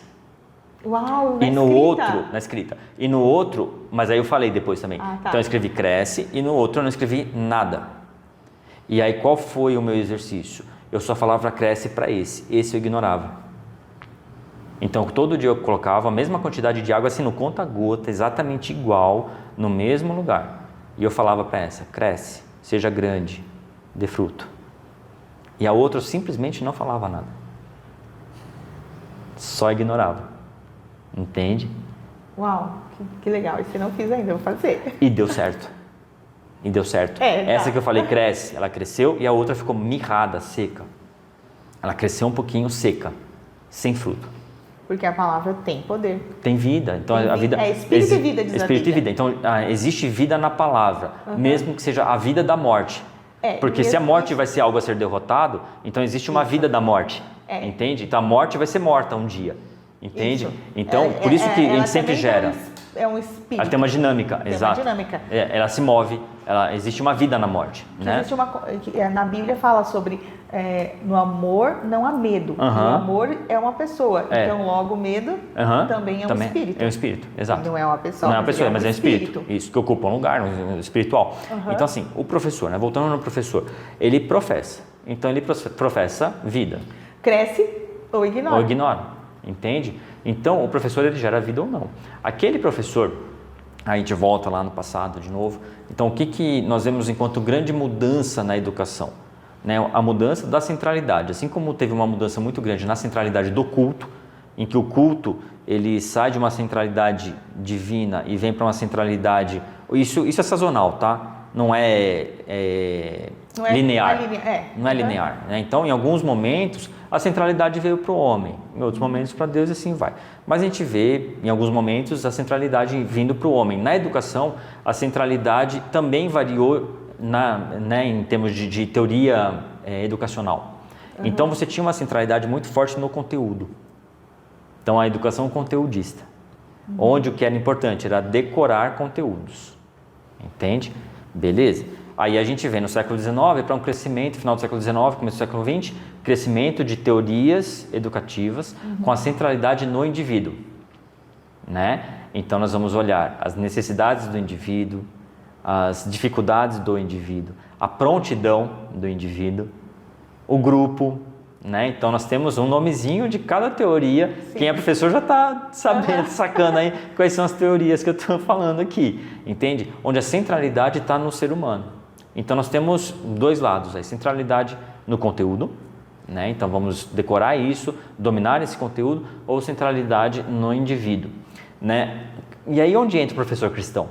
Uau,
e no outro, na escrita. E no outro, mas aí eu falei depois também.
Tá.
Então eu escrevi cresce e no outro eu não escrevi nada. E aí qual foi o meu exercício? Eu só falava cresce para esse eu ignorava. Então todo dia eu colocava a mesma quantidade de água assim no conta-gota, exatamente igual, no mesmo lugar. E eu falava para essa, cresce, seja grande, dê fruto. E a outra eu simplesmente não falava nada. Só ignorava. Entende?
Uau, que legal. Isso eu não fiz ainda, eu vou fazer.
E deu certo. Essa que eu falei cresce, ela cresceu e a outra ficou mirrada, seca. Ela cresceu um pouquinho seca, sem fruto.
Porque a palavra tem poder.
Tem vida. Então a vida
é espírito e vida, diz
espírito
a
e vida. Então existe vida na palavra, mesmo que seja a vida da morte. Porque se a morte vai ser algo a ser derrotado, então existe uma vida da morte. Entende? Então a morte vai ser morta um dia. Entende?
Isso.
Então, por isso que a gente sempre gera.
É um espírito.
Ela tem uma dinâmica, exato.
Uma dinâmica.
Ela se move, existe uma vida na morte. Né?
Existe na Bíblia fala sobre no amor não há medo. O amor é uma pessoa. Então, logo, o medo também é um espírito.
É um espírito, exato.
Não é uma pessoa.
Não é uma pessoa, mas é um espírito. Isso, que ocupa um lugar espiritual. Então, assim, o professor, né? Voltando no professor, ele professa. Então, ele professa vida. Cresce
ou ignora.
Entende? Então, o professor ele gera vida ou não. Aquele professor, a gente volta lá no passado de novo. Então, o que nós vemos enquanto grande mudança na educação? Né? A mudança da centralidade. Assim como teve uma mudança muito grande na centralidade do culto, em que o culto ele sai de uma centralidade divina e vem para uma centralidade... Isso é sazonal, tá? Não é linear. Não é linear. Né? Então, em alguns momentos, a centralidade veio para o homem, em outros momentos para Deus e assim vai. Mas a gente vê, em alguns momentos, a centralidade vindo para o homem. Na educação, a centralidade também variou em termos de teoria educacional. Então, você tinha uma centralidade muito forte no conteúdo. Então, a educação conteudista, onde o que era importante era decorar conteúdos. Entende? Beleza? Aí a gente vê no século XIX para um crescimento, final do século XIX, começo do século XX, crescimento de teorias educativas com a centralidade no indivíduo. Né? Então nós vamos olhar as necessidades do indivíduo, as dificuldades do indivíduo, a prontidão do indivíduo, o grupo. Né? Então nós temos um nomezinho de cada teoria. Sim. Quem é professor já está sabendo, sacando aí quais são as teorias que eu estou falando aqui, entende? Onde a centralidade está no ser humano. Então nós temos 2 lados, a centralidade no conteúdo, né? Então vamos decorar isso, dominar esse conteúdo, ou centralidade no indivíduo, né? E aí onde entra o professor cristão?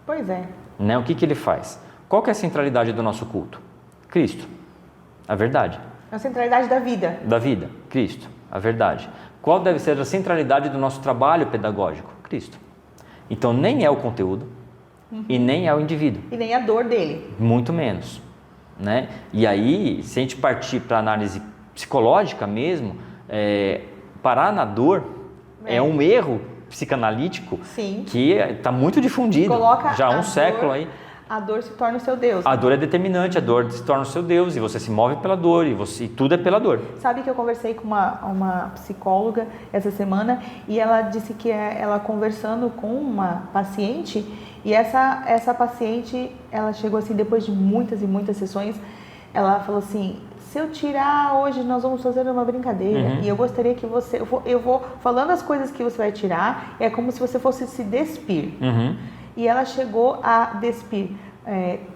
Pois é.
Né? O que ele faz? Qual que é a centralidade do nosso culto? Cristo, a verdade.
A centralidade da vida.
Da vida, Cristo, a verdade. Qual deve ser a centralidade do nosso trabalho pedagógico? Cristo. Então, nem é o conteúdo e nem é o indivíduo.
E nem a dor dele.
Muito menos. Né? E aí, se a gente partir para análise psicológica mesmo, parar na dor é um erro psicanalítico. Sim. Que está muito difundido.
Coloca
já há um século aí.
A dor se torna o seu Deus.
A dor é determinante, a dor se torna o seu Deus e você se move pela dor e tudo é pela dor.
Sabe que eu conversei com uma psicóloga essa semana e ela disse que ela conversando com uma paciente e essa paciente, ela chegou assim depois de muitas e muitas sessões, ela falou assim, se eu tirar hoje, nós vamos fazer uma brincadeira. E eu gostaria que você... Eu vou falando as coisas que você vai tirar, é como se você fosse se despir. E ela chegou a despir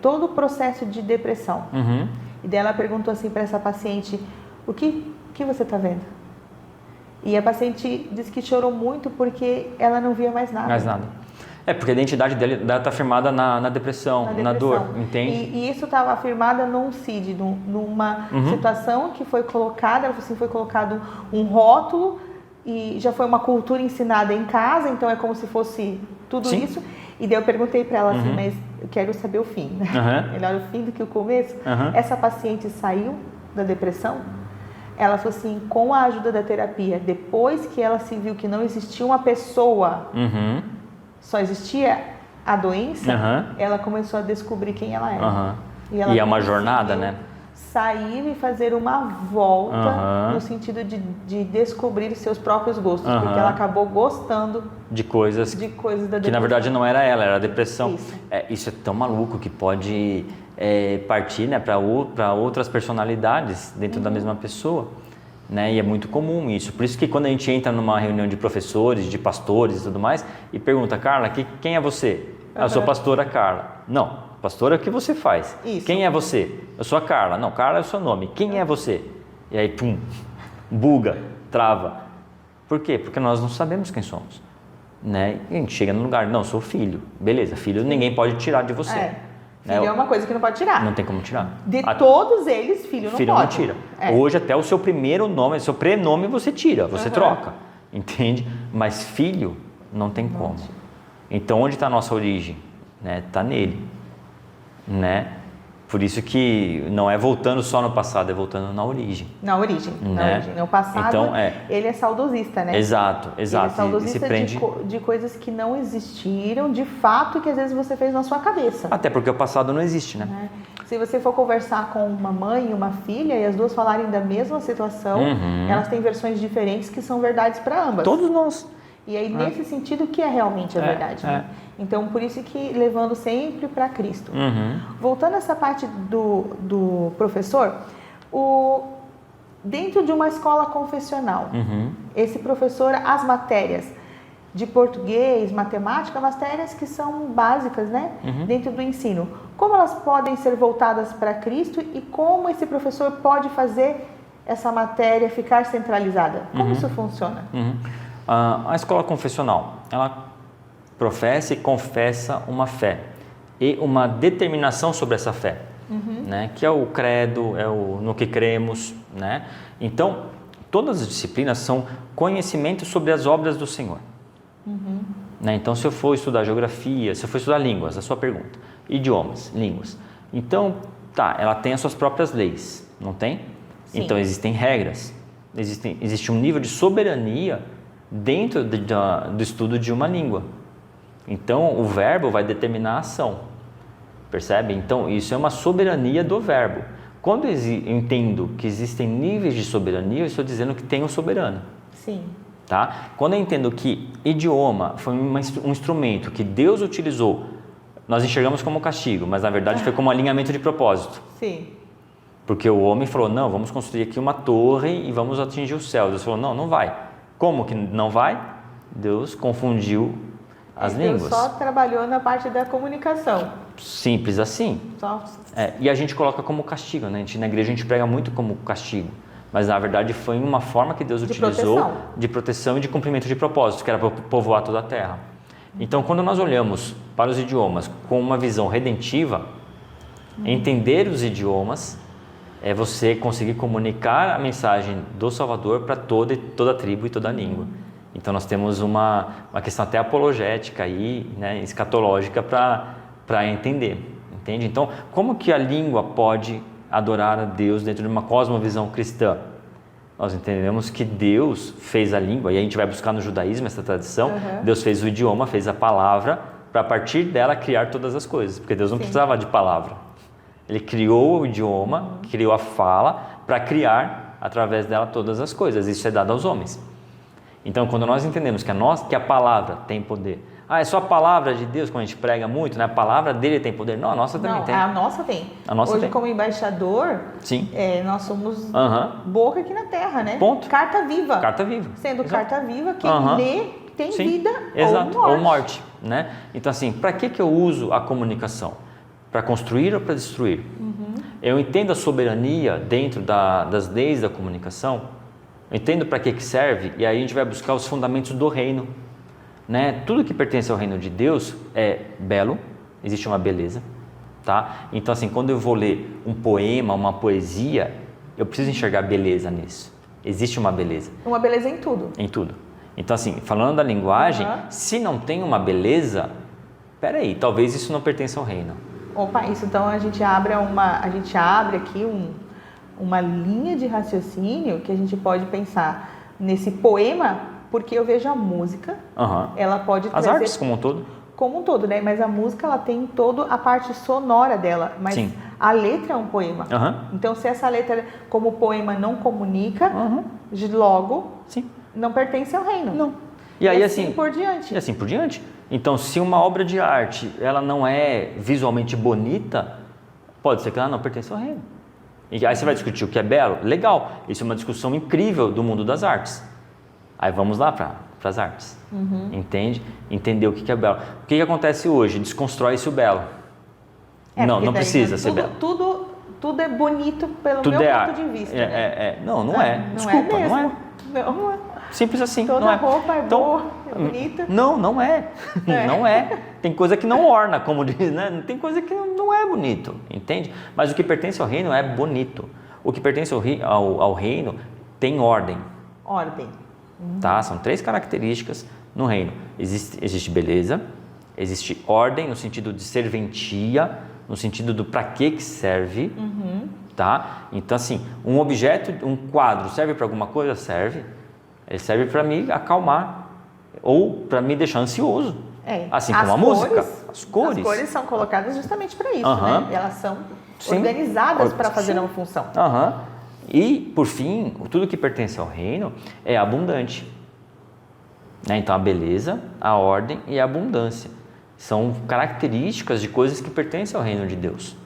todo o processo de depressão. E daí ela perguntou assim para essa paciente, o que você está vendo? E a paciente disse que chorou muito porque ela não via mais nada.
Mais nada. Porque a identidade dela está firmada na depressão, na dor, entende?
E isso estava firmada num CID, numa situação que foi colocada, assim, foi colocado um rótulo e já foi uma cultura ensinada em casa, então é como se fosse tudo isso. E daí eu perguntei para ela assim, mas eu quero saber o fim, né? Melhor o fim do que o começo. Essa paciente saiu da depressão? Ela falou assim, com a ajuda da terapia, depois que ela se viu que não existia uma pessoa, só existia a doença, ela começou a descobrir quem ela era.
E é uma jornada, né?
Sair e fazer uma volta no sentido de descobrir seus próprios gostos, porque ela acabou gostando
de coisas
da depressão.
Que na verdade não era ela, era a depressão. Isso é tão maluco que pode partir, né, para outras personalidades dentro da mesma pessoa. Né? E é muito comum isso. Por isso que quando a gente entra numa reunião de professores, de pastores e tudo mais, e pergunta, Carla, quem é você? Eu sou a pastora Carla. Não, pastora, o que você faz?
Isso.
Quem é você? Eu sou a Carla. Não, Carla é o seu nome. Quem é você? E aí, pum, buga, trava. Por quê? Porque nós não sabemos quem somos. Né? E a gente chega no lugar, não, sou filho. Beleza, filho ninguém pode tirar de você.
Filho é uma coisa que não pode tirar.
Não tem como tirar.
Todos eles, filho não pode.
Filho não tira. Hoje até o seu primeiro nome, seu prenome você tira, você troca. Entende? Mas filho não tem como. Então onde está a nossa origem? Né? Está nele. Né? Por isso que não é voltando só no passado, é voltando na origem. Na origem.
No passado, então, ele é saudosista, né?
Exato.
Ele é saudosista de coisas que não existiram, de fato, e que às vezes você fez na sua cabeça.
Até porque o passado não existe, né?
Se você for conversar com uma mãe e uma filha, e as duas falarem da mesma situação, elas têm versões diferentes que são verdades para ambas.
Todos nós.
E aí, nesse sentido, que é realmente a verdade. Né? Então, por isso que levando sempre para Cristo. Voltando a essa parte do professor, dentro de uma escola confessional, esse professor, as matérias de português, matemática, matérias que são básicas, né? Dentro do ensino. Como elas podem ser voltadas para Cristo e como esse professor pode fazer essa matéria ficar centralizada? Como isso funciona?
A escola confessional, ela professa e confessa uma fé e uma determinação sobre essa fé, né? Que é o credo, no que cremos, né? Então, todas as disciplinas são conhecimentos sobre as obras do Senhor. Né? Então, se eu for estudar geografia, se eu for estudar línguas, a sua pergunta, idiomas, línguas, então, ela tem as suas próprias leis, não tem?
Sim.
Então, existem regras, existe um nível de soberania dentro do estudo de uma língua. Então, o verbo vai determinar a ação, percebe? Então, isso é uma soberania do verbo. Quando eu entendo que existem níveis de soberania, eu estou dizendo que tem um soberano.
Sim.
Tá? Quando eu entendo que idioma foi um instrumento que Deus utilizou, nós enxergamos como castigo, mas na verdade foi como alinhamento de propósito.
Sim.
Porque o homem falou, não, vamos construir aqui uma torre e vamos atingir o céu. Deus falou, não vai. Como que não vai? Deus confundiu as línguas.
Deus só trabalhou na parte da comunicação.
Simples assim. E a gente coloca como castigo, né? Na igreja a gente prega muito como castigo. Mas na verdade foi uma forma que Deus utilizou de proteção e de cumprimento de propósitos, que era para povoar toda a terra. Então, quando nós olhamos para os idiomas com uma visão redentiva, entender os idiomas é você conseguir comunicar a mensagem do Salvador para toda a tribo e toda a língua. Então, nós temos uma questão até apologética aí, né, escatológica para entender, entende? Então, como que a língua pode adorar a Deus dentro de uma cosmovisão cristã? Nós entendemos que Deus fez a língua, e a gente vai buscar no judaísmo essa tradição, Deus fez o idioma, fez a palavra, para a partir dela criar todas as coisas, porque Deus não precisava de palavra. Ele criou o idioma, criou a fala, para criar através dela todas as coisas. Isso é dado aos homens. Então, quando nós entendemos que a palavra tem poder, é só a palavra de Deus, como a gente prega muito, né? A palavra dele tem poder. Não, a nossa também tem.
A nossa tem.
A nossa
Hoje,
tem.
como embaixador,
Sim.
Nós somos
Uhum.
boca aqui na terra, né?
Ponto.
Carta viva.
Carta viva.
Sendo
Exato.
carta viva, quem
Uhum.
lê tem
Sim.
vida
Exato.
ou morte.
Ou morte, né? Então, assim, para que eu uso a comunicação? Para construir ou para destruir?
Uhum.
Eu entendo a soberania dentro das leis da comunicação, eu entendo para que serve, e aí a gente vai buscar os fundamentos do reino. Né? Tudo que pertence ao reino de Deus é belo, existe uma beleza. Tá? Então, assim, quando eu vou ler um poema, uma poesia, eu preciso enxergar beleza nisso. Existe uma beleza.
Uma beleza em tudo.
Em tudo. Então, assim, falando da linguagem, se não tem uma beleza, peraí, talvez isso não pertença ao reino.
Opa, isso então a gente abre aqui uma linha de raciocínio que a gente pode pensar nesse poema, porque eu vejo a música, ela pode
as
trazer...
artes como um todo,
né? Mas a música, ela tem toda a parte sonora dela, mas
sim.
A letra é um poema. Então, se essa letra, como poema, não comunica, logo,
sim.
não pertence ao reino.
Não. E aí,
assim por diante.
E assim por diante. Então, se uma obra de arte, ela não é visualmente bonita, pode ser que ela não pertence ao reino. E aí você vai discutir o que é belo? Legal. Isso é uma discussão incrível do mundo das artes. Aí vamos lá para as artes. Entende? Entender o que é belo. O que acontece hoje? Desconstrói-se o belo. Não precisa ser belo.
Tudo é bonito pelo meu ponto de vista.
Não é. Desculpa,
não é.
Não é. Simples assim.
Toda
não é.
roupa é boa, é bonita.
Não é. Não é. Tem coisa que não orna, como diz, né? Tem coisa que não é bonito, entende? Mas o que pertence ao reino é bonito. O que pertence ao reino tem ordem.
Ordem.
Tá? São 3 características no reino. Existe beleza, existe ordem no sentido de serventia, no sentido do para que serve, tá? Então, assim, um objeto, um quadro serve para alguma coisa? Serve. Ele serve para me acalmar ou para me deixar ansioso. Assim como a música. As cores
são colocadas justamente para isso, né? Elas são organizadas para fazer uma função.
E, por fim, tudo que pertence ao reino é abundante. Né? Então, a beleza, a ordem e a abundância são características de coisas que pertencem ao reino de Deus.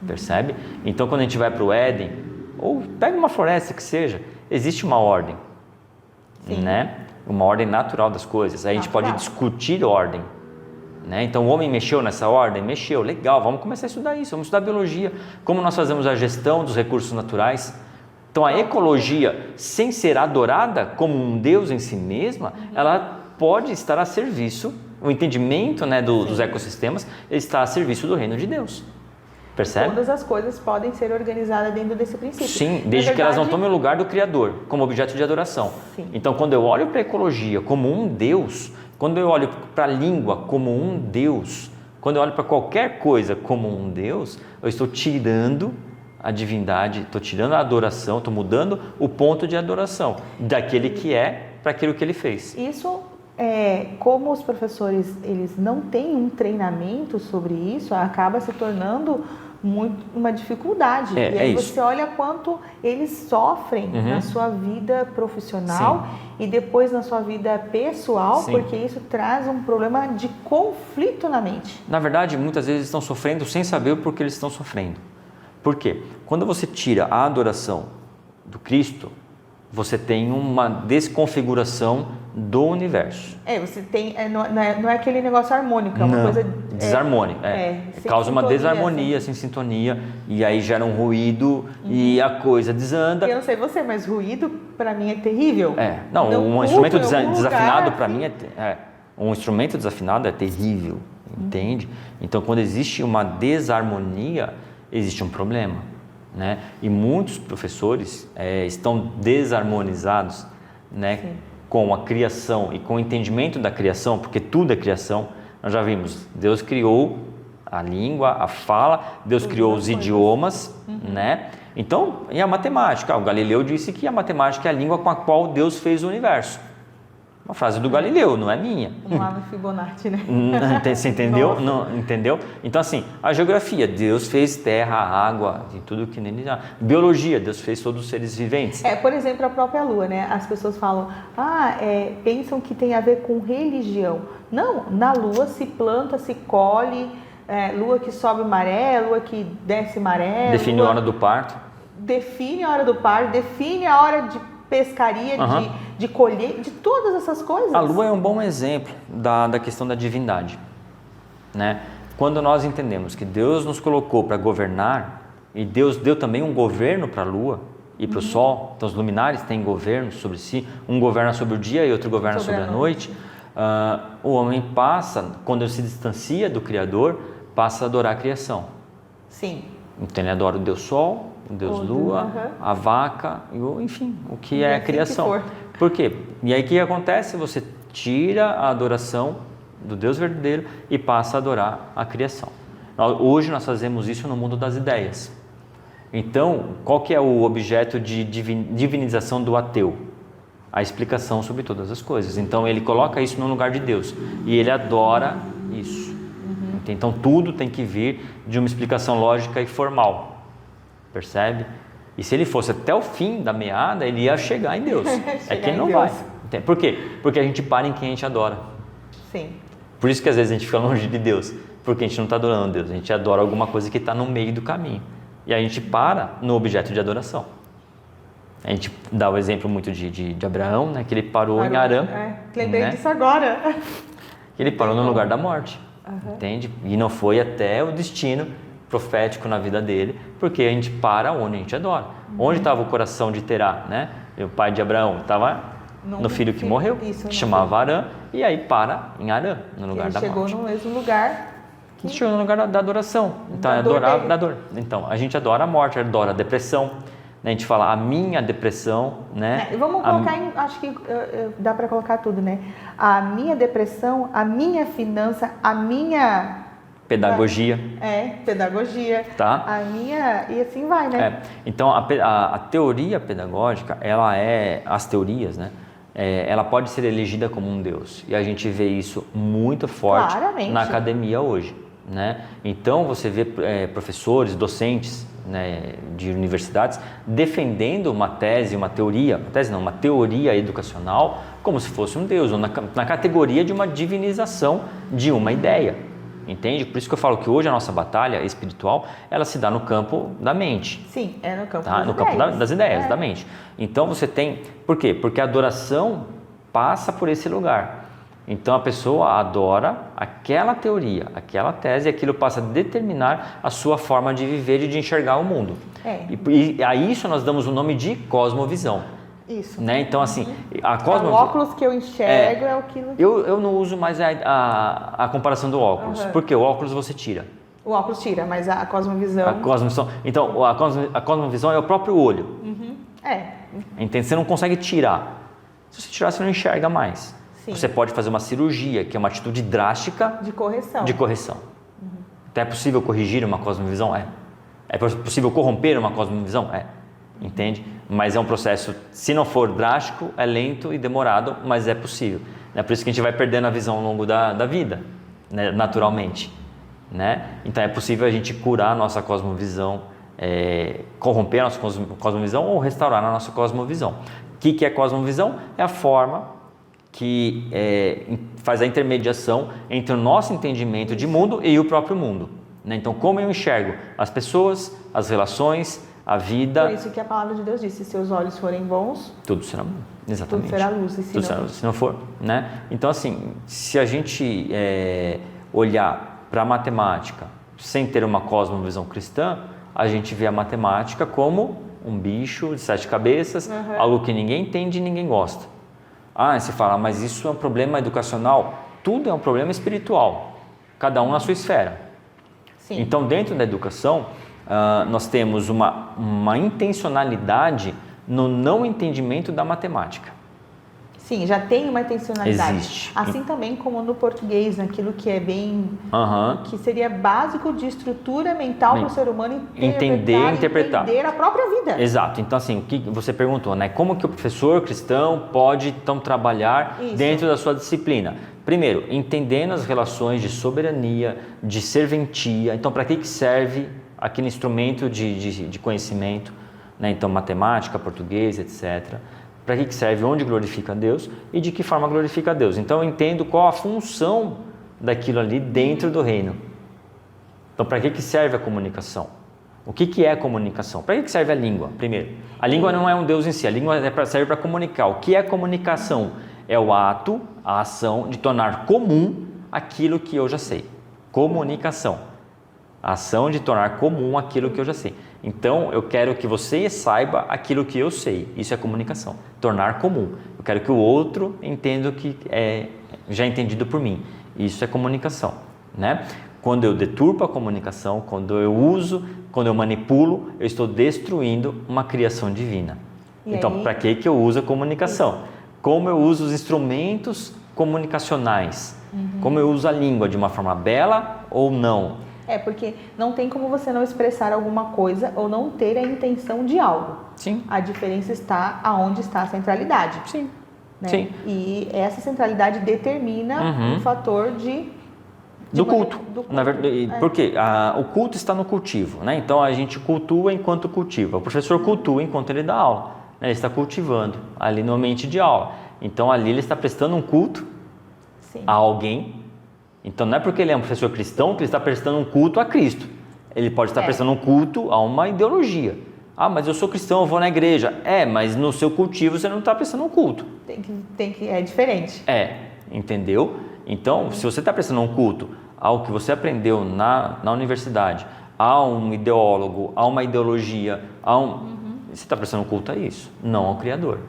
Percebe? Então, quando a gente vai para o Éden, ou pega uma floresta que seja, existe uma ordem. Né? Uma ordem natural das coisas. Aí a gente pode discutir ordem. Né? Então, o homem mexeu nessa ordem? Mexeu. Legal, vamos começar a estudar isso. Vamos estudar biologia. Como nós fazemos a gestão dos recursos naturais. Então, a ecologia, sem ser adorada como um Deus em si mesma, ela pode estar a serviço, o entendimento, né, dos ecossistemas está a serviço do reino de Deus. Percebe?
Todas as coisas podem ser organizadas dentro desse princípio.
Sim, desde que elas não tomem o lugar do Criador, como objeto de adoração.
Sim.
Então, quando eu olho para a ecologia como um Deus, quando eu olho para a língua como um Deus, quando eu olho para qualquer coisa como um Deus, eu estou tirando a divindade, estou tirando a adoração, estou mudando o ponto de adoração daquele que é para aquilo que ele fez.
Isso, como os professores eles não têm um treinamento sobre isso, acaba se tornando uma dificuldade. E aí você olha quanto eles sofrem na sua vida profissional e depois na sua vida pessoal, porque isso traz um problema de conflito na mente.
Na verdade, muitas vezes estão sofrendo sem saber o porquê eles estão sofrendo. Por quê? Quando você tira a adoração do Cristo, você tem uma desconfiguração do universo.
Você tem, não é aquele negócio harmônico, é uma coisa...
Desarmônico. Causa uma desarmonia, sem sintonia, e aí gera um ruído e a coisa desanda.
Eu não sei você, mas ruído para mim é terrível.
Um instrumento desafinado para mim um instrumento desafinado é terrível, entende? Então, quando existe uma desarmonia, existe um problema, né? E muitos professores estão desarmonizados, né? Com a criação e com o entendimento da criação, porque tudo é criação. Nós já vimos, Deus criou a língua, a fala, Deus criou os idiomas, né? Então, e a matemática? O Galileu disse que a matemática é a língua com a qual Deus fez o universo. Uma frase do Galileu, não é minha.
Vamos lá no Fibonacci, né?
Você entendeu? Não, entendeu? Então, assim, a geografia, Deus fez terra, água, e tudo que nele há. Biologia, Deus fez todos os seres viventes.
Por exemplo, a própria Lua, né? As pessoas falam, pensam que tem a ver com religião. Não, na Lua se planta, se colhe, Lua que sobe maré, Lua que desce maré.
Define a hora do parto.
Define a hora do parto, define a hora de pescaria, de colher, de todas essas coisas.
A Lua é um bom exemplo da questão da divindade, né? Quando nós entendemos que Deus nos colocou para governar, e Deus deu também um governo para a Lua e para o Sol, então os luminares têm governo sobre si, um governa sobre o dia e outro governa sobre a noite. O homem passa, quando ele se distancia do Criador, passa a adorar a criação.
Sim.
Então ele adora o Deus Sol, o Deus Lua, a vaca, enfim, o que é a criação. Por quê? E aí o que acontece? Você tira a adoração do Deus verdadeiro e passa a adorar a criação. Hoje nós fazemos isso no mundo das ideias. Então, qual que é o objeto de divinização do ateu? A explicação sobre todas as coisas. Então ele coloca isso no lugar de Deus e ele adora isso. Então tudo tem que vir de uma explicação lógica e formal. Percebe? E se ele fosse até o fim da meada, ele ia chegar em Deus. É que ele não vai. Por quê? Porque a gente para em quem a gente adora.
Sim.
Por isso que às vezes a gente fica longe de Deus. Porque a gente não está adorando Deus. A gente adora alguma coisa que está no meio do caminho. E a gente para no objeto de adoração. A gente dá o exemplo muito de Abraão, né? Que ele parou em Arã.
Lembrei disso agora.
Ele parou no lugar da morte. Entende? E não foi até o destino profético na vida dele, porque a gente para onde a gente adora. Onde estava o coração de Terá, né? O pai de Abraão estava no filho que morreu, que chamava Arã, e aí para em Arã, no lugar da morte.
Ele chegou no mesmo lugar.
Chegou no lugar da adoração. Então, é adorar da dor. Então, a gente adora a morte, adora a depressão. A gente fala a minha depressão, né?
Vamos colocar acho que dá para colocar tudo, né? A minha depressão, a minha finança, a minha
pedagogia.
Pedagogia.
Tá?
A minha... E assim vai, né?
Então, a teoria pedagógica, as teorias, né? Ela pode ser elegida como um Deus. E a gente vê isso muito forte na academia hoje, né? Então, você vê professores, docentes, né, de universidades defendendo uma teoria educacional como se fosse um Deus, ou na categoria de uma divinização de uma ideia. Entende? Por isso que eu falo que hoje a nossa batalha espiritual, ela se dá no campo da mente.
Sim, no campo
das ideias, da mente. Então você tem... Por quê? Porque a adoração passa por esse lugar. Então a pessoa adora aquela teoria, aquela tese, e aquilo passa a determinar a sua forma de viver e de enxergar o mundo. E a isso nós damos o nome de cosmovisão.
Isso.
Né? Então, assim,
o óculos que eu enxergo é o que...
Eu não uso mais a comparação do óculos, porque o óculos você tira.
O óculos tira, mas a cosmovisão...
Então, a cosmovisão é o próprio olho. Entende? Você não consegue tirar. Se você tirar, você não enxerga mais. Sim. Você pode fazer uma cirurgia, que é uma atitude drástica... De correção. Então, é possível corrigir uma cosmovisão? É possível corromper uma cosmovisão? Entende? Mas é um processo, se não for drástico, é lento e demorado, mas é possível. É por isso que a gente vai perdendo a visão ao longo da vida, né? Naturalmente. Né? Então é possível a gente curar a nossa cosmovisão, corromper a nossa cosmovisão ou restaurar a nossa cosmovisão. O que é cosmovisão? É a forma que faz a intermediação entre o nosso entendimento de mundo e o próprio mundo. Né? Então, como eu enxergo as pessoas, as relações, a vida...
Por isso que a palavra de Deus diz, se seus olhos forem bons...
Tudo será bom, exatamente.
Tudo será luz, e
se não for, né? Então, assim, se a gente olhar para a matemática sem ter uma cosmovisão cristã, a gente vê a matemática como um bicho de 7 cabeças, algo que ninguém entende e ninguém gosta. Você fala, mas isso é um problema educacional? Tudo é um problema espiritual, cada um na sua esfera. Sim. Então, dentro da educação, nós temos uma intencionalidade no não entendimento da matemática.
Sim, já tem uma intencionalidade.
Existe.
Assim também como no português, naquilo que é bem... que seria básico de estrutura mental para o ser humano
interpretar.
Entender a própria vida.
Exato. Então, assim, o que você perguntou, né? Como que o professor cristão pode, então, trabalhar dentro da sua disciplina? Primeiro, entendendo as relações de soberania, de serventia. Então, para que serve aquele instrumento de conhecimento, né? Então, matemática, português, etc., para que serve, onde glorifica a Deus e de que forma glorifica a Deus. Então eu entendo qual a função daquilo ali dentro do reino. Então para que serve a comunicação? O que é a comunicação? Para que serve a língua? Primeiro, a língua não é um Deus em si, a língua serve para comunicar. O que é comunicação? É o ato, a ação de tornar comum aquilo que eu já sei. Comunicação. A ação de tornar comum aquilo que eu já sei. Então, eu quero que você saiba aquilo que eu sei. Isso é comunicação. Tornar comum. Eu quero que o outro entenda o que é já entendido por mim. Isso é comunicação, né? Quando eu deturpo a comunicação, quando eu uso, quando eu manipulo, eu estou destruindo uma criação divina. Então, para que eu uso a comunicação? Como eu uso os instrumentos comunicacionais? Como eu uso a língua de uma forma bela ou não?
Porque não tem como você não expressar alguma coisa ou não ter a intenção de algo.
Sim.
A diferença está aonde está a centralidade.
Sim.
Né?
Sim.
E essa centralidade determina o fator
do culto. Na verdade, porque o culto está no cultivo, né? Então a gente cultua enquanto cultiva. O professor cultua enquanto ele dá aula, né? Ele está cultivando ali no ambiente de aula. Então ali ele está prestando um culto a alguém. Então não é porque ele é um professor cristão que ele está prestando um culto a Cristo. Ele pode estar prestando um culto a uma ideologia. Ah, mas eu sou cristão, eu vou na igreja. Mas no seu cultivo você não está prestando um culto.
É diferente.
Entendeu? Então, se você está prestando um culto ao que você aprendeu na universidade, a um ideólogo, a uma ideologia, você está prestando um culto a isso, não ao Criador.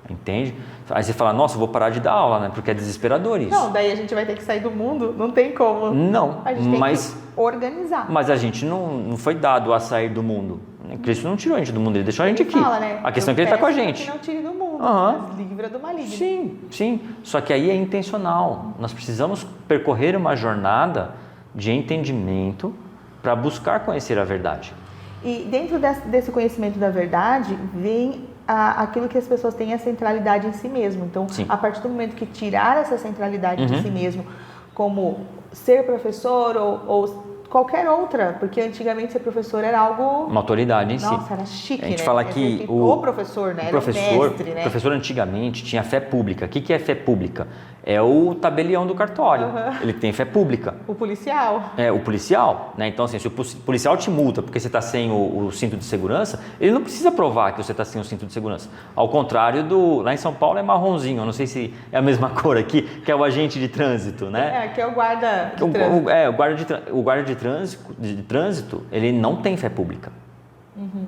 Entende? Aí você fala, nossa, eu vou parar de dar aula, né? Porque é desesperador isso.
Não, daí a gente vai ter que sair do mundo, não tem como.
Não,
a gente tem que organizar.
Mas a gente não foi dado a sair do mundo. Cristo não tirou a gente do mundo, ele deixou a gente aqui.
Fala, né?
A questão é que ele está com a gente.
Que não tire do mundo, mas livra do maligno.
Sim. Só que aí é intencional. Nós precisamos percorrer uma jornada de entendimento para buscar conhecer a verdade.
E dentro desse conhecimento da verdade, vem aquilo que as pessoas têm a centralidade em si mesmo. Então, a partir do momento que tirar essa centralidade de si mesmo, como ser professor ou qualquer outra, porque antigamente ser professor era algo...
Uma autoridade em si.
Nossa, era chique, né?
A gente fala que
o professor, né?
O professor,
né?
O professor antigamente tinha fé pública. O que é fé pública? É o tabelião do cartório. Ele tem fé pública.
O policial.
O policial, né? Então, assim, se o policial te multa porque você está sem o cinto de segurança, ele não precisa provar que você está sem o cinto de segurança. Ao contrário lá em São Paulo é marronzinho, eu não sei se é a mesma cor aqui, que é o agente de trânsito, né?
Que é o guarda de trânsito.
O guarda de trânsito, ele não tem fé pública.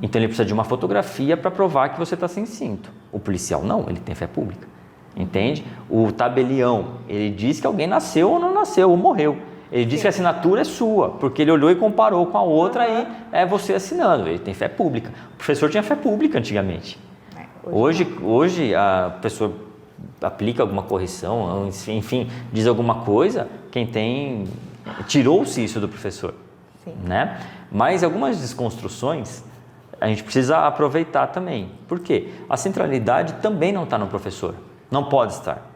Então ele precisa de uma fotografia para provar que você está sem cinto. O policial não, ele tem fé pública. Entende? O tabelião, ele diz que alguém nasceu ou não nasceu, ou morreu. Ele diz que a assinatura é sua, porque ele olhou e comparou com a outra e é você assinando. Ele tem fé pública. O professor tinha fé pública antigamente. Hoje a pessoa aplica alguma correção, enfim, diz alguma coisa, quem tem... Tirou-se isso do professor. Né? Mas algumas desconstruções a gente precisa aproveitar também. Por quê? A centralidade também não está no professor. Não pode estar.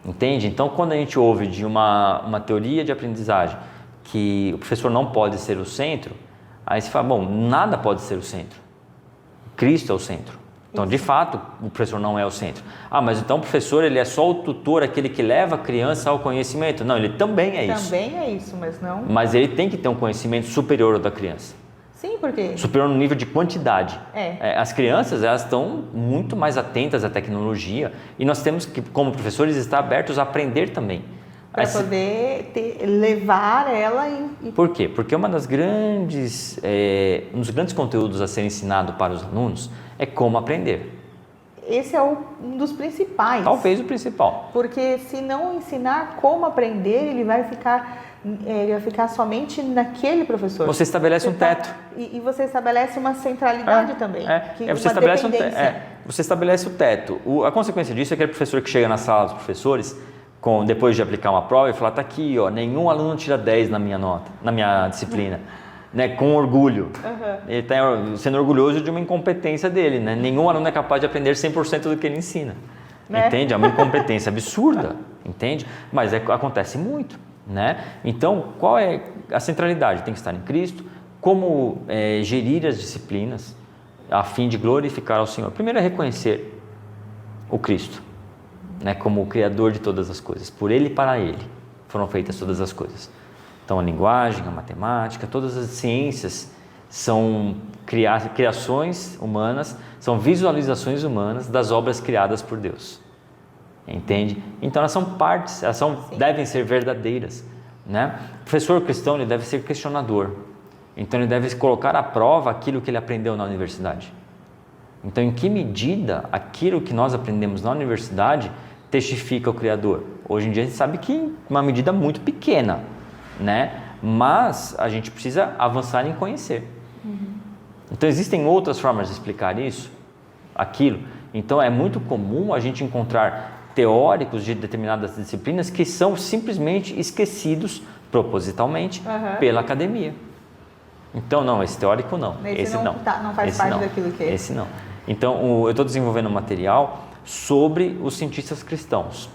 Entende? Então, quando a gente ouve de uma teoria de aprendizagem que o professor não pode ser o centro, aí se fala, bom, nada pode ser o centro. Cristo é o centro. Então, de fato, o professor não é o centro. Mas então o professor ele é só o tutor, aquele que leva a criança ao conhecimento. Não, ele também é isso.
Também é isso, mas não...
Mas ele tem que ter um conhecimento superior ao da criança.
Sim, porque...
Superior no nível de quantidade. As crianças, elas estão muito mais atentas à tecnologia e nós temos que, como professores, estar abertos a aprender também.
Para poder levar ela e...
Por quê? Porque um dos grandes conteúdos a ser ensinado para os alunos é como aprender.
Esse é um dos principais.
Talvez o principal.
Porque se não ensinar como aprender, ele vai ficar ele vai ficar somente naquele professor.
Você estabelece um teto.
E você estabelece uma centralidade também.
Você estabelece você estabelece o teto. A consequência disso é aquele professor que chega na sala dos professores, depois de aplicar uma prova, e fala, tá aqui, ó, nenhum aluno tira 10 na minha nota, na minha disciplina. Né, com orgulho. Ele está sendo orgulhoso de uma incompetência dele. Né? Nenhum aluno é capaz de aprender 100% do que ele ensina. Né? Entende? É uma incompetência absurda. Entende? Mas acontece muito. Né? Então, qual é a centralidade? Tem que estar em Cristo. Como gerir as disciplinas a fim de glorificar ao Senhor? Primeiro é reconhecer o Cristo, né, como o Criador de todas as coisas. Por Ele e para Ele foram feitas todas as coisas. Então, a linguagem, a matemática, todas as ciências são criações humanas, são visualizações humanas das obras criadas por Deus. Entende? Então, elas são partes, devem ser verdadeiras. Né? O professor cristão ele deve ser questionador. Então, ele deve colocar à prova aquilo que ele aprendeu na universidade. Então, em que medida aquilo que nós aprendemos na universidade testifica o Criador? Hoje em dia, a gente sabe que em uma medida muito pequena. Né? Mas a gente precisa avançar em conhecer. Então existem outras formas de explicar aquilo. Então é muito comum a gente encontrar teóricos de determinadas disciplinas que são simplesmente esquecidos propositalmente pela academia. Então não, esse teórico não, esse não.
Não faz parte daquilo que é.
Esse não. Então eu estou desenvolvendo um material sobre os cientistas cristãos.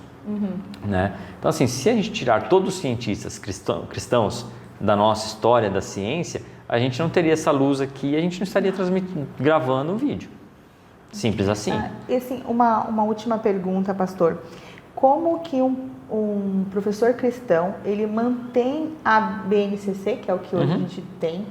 Né? Então assim, se a gente tirar todos os cientistas cristãos da nossa história da ciência, a gente não teria essa luz aqui e a gente não estaria gravando um vídeo. Simples assim.
E assim, uma última pergunta, pastor. Como que um professor cristão, ele mantém a BNCC, que é o que hoje a gente tem,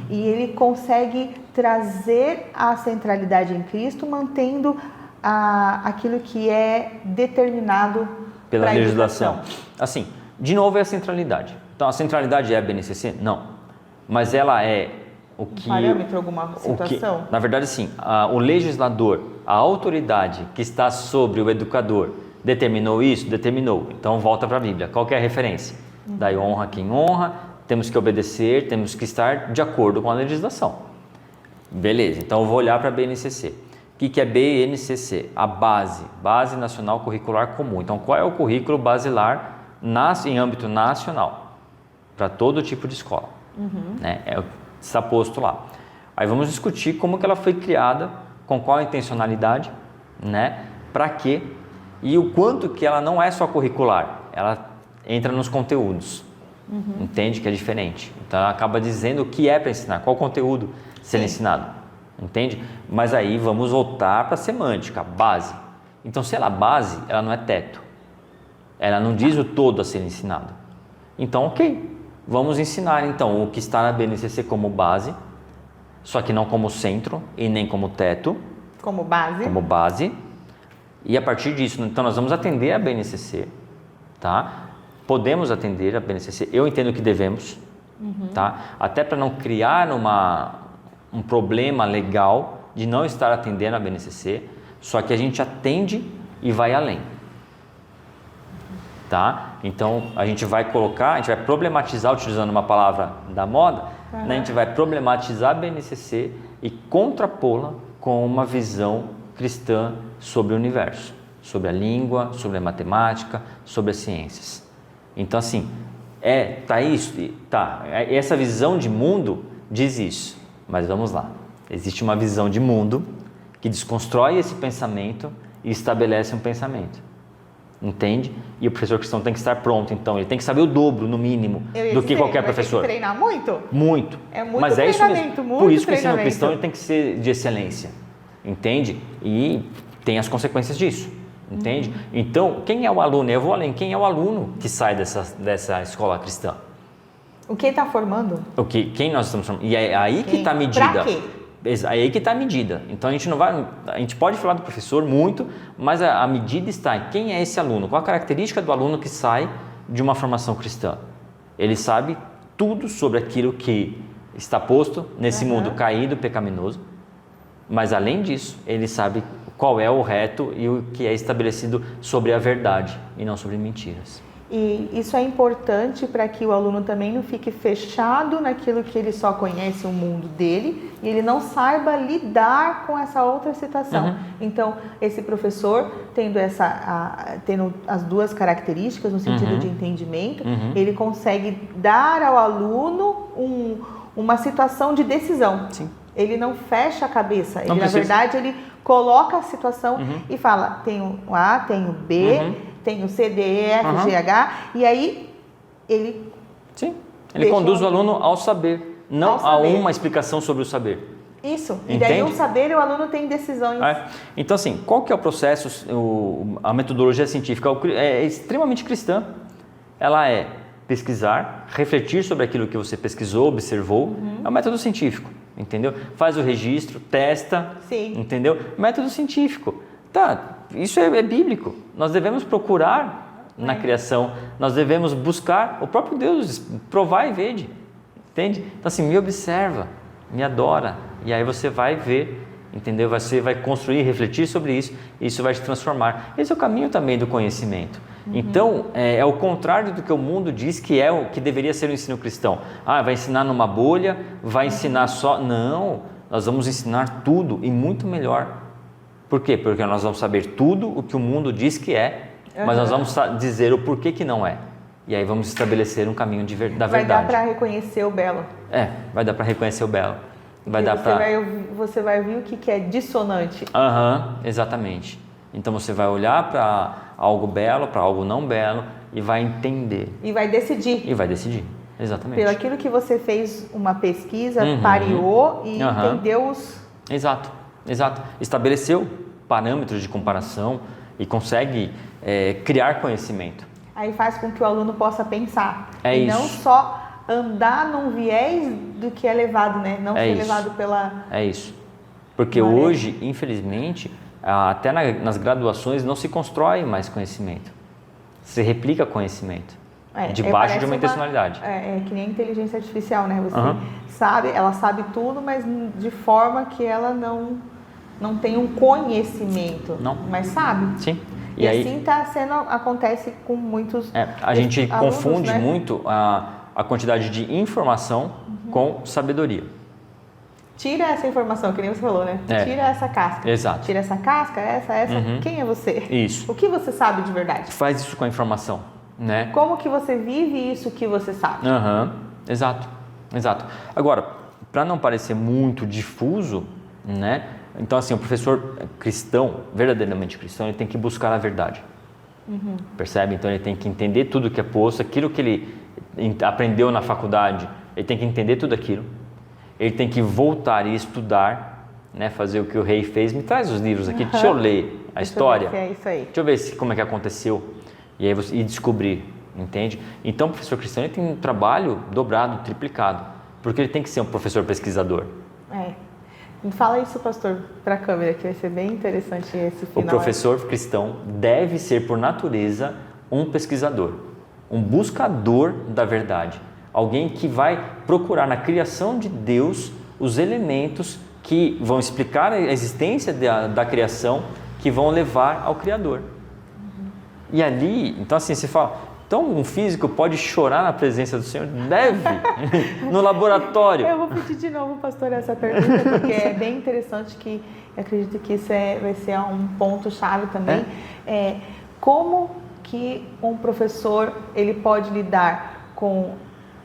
e ele consegue trazer a centralidade em Cristo, mantendo aquilo que é determinado
pela legislação. Assim, de novo é a centralidade. Então, a centralidade é a BNCC? Não. Mas ela é o que...
parâmetro, alguma situação?
Na verdade, sim. O legislador, a autoridade que está sobre o educador, determinou isso? Determinou. Então, volta para a Bíblia. Qual que é a referência? Daí honra quem honra, temos que obedecer, temos que estar de acordo com a legislação. Beleza, então eu vou olhar para a BNCC. O que é BNCC? A Base Nacional Curricular Comum. Então, qual é o currículo basilar em âmbito nacional? Para todo tipo de escola. Né? Está posto lá. Aí vamos discutir como que ela foi criada, com qual intencionalidade, né? Para quê? E o quanto que ela não é só curricular, ela entra nos conteúdos. Entende que é diferente. Então, ela acaba dizendo o que é para ensinar, qual conteúdo ser ensinado. Entende? Mas aí vamos voltar para a semântica, base. Então, se ela é base, ela não é teto. Ela não diz o todo a ser ensinado. Então, ok. Vamos ensinar, então, o que está na BNCC como base, só que não como centro e nem como teto.
Como base.
Como base. E a partir disso, então, nós vamos atender a BNCC, tá? Podemos atender a BNCC. Eu entendo que devemos, tá? Até para não criar um problema legal de não estar atendendo a BNCC, só que a gente atende e vai além, tá? Então, a gente vai problematizar, utilizando uma palavra da moda, né? A gente vai problematizar a BNCC e contrapô-la com uma visão cristã sobre o universo, sobre a língua, sobre a matemática, sobre as ciências. Então, assim, essa visão de mundo diz isso. Mas vamos lá, existe uma visão de mundo que desconstrói esse pensamento e estabelece um pensamento, entende? E o professor cristão tem que estar pronto, então, ele tem que saber o dobro, no mínimo, do que qualquer professor.
Tem que treinar muito?
Muito.
É muito
mas
treinamento,
é isso mesmo.
muito
Por isso que o ensino
treinamento.
cristão ele tem que ser de excelência, entende? E tem as consequências disso, entende? Então, quem é o aluno? Eu vou além, quem é o aluno que sai dessa escola cristã?
O que está formando?
Quem nós estamos formando? E é aí que está a medida.
Para quê?
É aí que está a medida. Então a gente pode falar do professor muito, mas a medida está em quem é esse aluno, qual a característica do aluno que sai de uma formação cristã. Ele sabe tudo sobre aquilo que está posto nesse mundo caído, pecaminoso, mas além disso, ele sabe qual é o reto e o que é estabelecido sobre a verdade e não sobre mentiras.
E isso é importante para que o aluno também não fique fechado naquilo que ele só conhece o mundo dele e ele não saiba lidar com essa outra situação. Então, esse professor, tendo as duas características no sentido de entendimento, ele consegue dar ao aluno uma situação de decisão.
Sim.
Ele não fecha a cabeça, ele, na verdade, ele coloca a situação e fala, tem o A, tem o B, tem o C, D, E, F, G, H, e aí ele...
Sim, ele conduz o aluno ao saber, não a uma explicação sobre o saber.
Isso,
Entende?
E daí o saber, o aluno tem decisões.
Então, assim, qual que é o processo, a metodologia científica é extremamente cristã. Ela é pesquisar, refletir sobre aquilo que você pesquisou, observou, é um método científico, entendeu? Faz o registro, testa, entendeu? Método científico. Tá, isso é bíblico. Nós devemos procurar na criação, nós devemos buscar o próprio Deus, provar e vede, entende? Então assim, me observa, me adora, e aí você vai ver, entendeu? Você vai construir, refletir sobre isso, e isso vai te transformar. Esse é o caminho também do conhecimento. Então, é o contrário do que o mundo diz que é o que deveria ser o ensino cristão. Vai ensinar numa bolha, vai ensinar só... Não, nós vamos ensinar tudo e muito melhor. Por quê? Porque nós vamos saber tudo o que o mundo diz que é, mas nós vamos dizer o porquê que não é. E aí vamos estabelecer um caminho da verdade.
Vai dar para reconhecer o belo.
Vai dar para reconhecer o belo.
Você vai ver o que é dissonante.
Exatamente. Então você vai olhar para algo belo, para algo não belo e vai entender.
E vai decidir.
Exatamente.
Pelo aquilo que você fez uma pesquisa, pareou e entendeu os...
Exato. Estabeleceu parâmetros de comparação e consegue criar conhecimento.
Aí faz com que o aluno possa pensar.
Não
só andar num viés do que é levado, né? Não ser levado pela...
É isso. Porque hoje, infelizmente, até nas graduações não se constrói mais conhecimento. Se replica conhecimento. Debaixo de uma intencionalidade.
É que nem a inteligência artificial, né? Você ela sabe tudo, mas de forma que ela não tem um conhecimento.
Não.
Mas sabe.
Sim.
E aí, assim acontece com muitos
a gente
alunos,
confunde
né?
muito a quantidade de informação com sabedoria.
Tira essa informação, que nem você falou, né? Tira essa casca.
Exato.
Tira essa casca, essa. Quem é você?
Isso.
O que você sabe de verdade?
Faz isso com a informação, né?
Como que você vive isso que você sabe?
Exato. Agora, para não parecer muito difuso, né? Então, assim, o professor cristão, verdadeiramente cristão, ele tem que buscar a verdade. Percebe? Então, ele tem que entender tudo que é posto, aquilo que ele aprendeu na faculdade, ele tem que entender tudo aquilo. Ele tem que voltar e estudar, né? Fazer o que o rei fez. Me traz os livros aqui, deixa eu ler a história.
É isso aí.
Deixa eu ver como é que aconteceu. E aí e descobrir, entende? Então, o professor cristão ele tem um trabalho dobrado, triplicado, porque ele tem que ser um professor pesquisador.
Fala isso, pastor, para a câmera, que vai ser bem interessante esse final.
O professor cristão deve ser, por natureza, um pesquisador, um buscador da verdade. Alguém que vai procurar na criação de Deus os elementos que vão explicar a existência da criação, que vão levar ao Criador. E ali, então assim, você fala, então um físico pode chorar na presença do Senhor? Deve! No laboratório.
Eu vou pedir de novo, pastor, essa pergunta, porque é bem interessante que eu acredito que isso vai ser um ponto-chave também. Como que um professor ele pode lidar com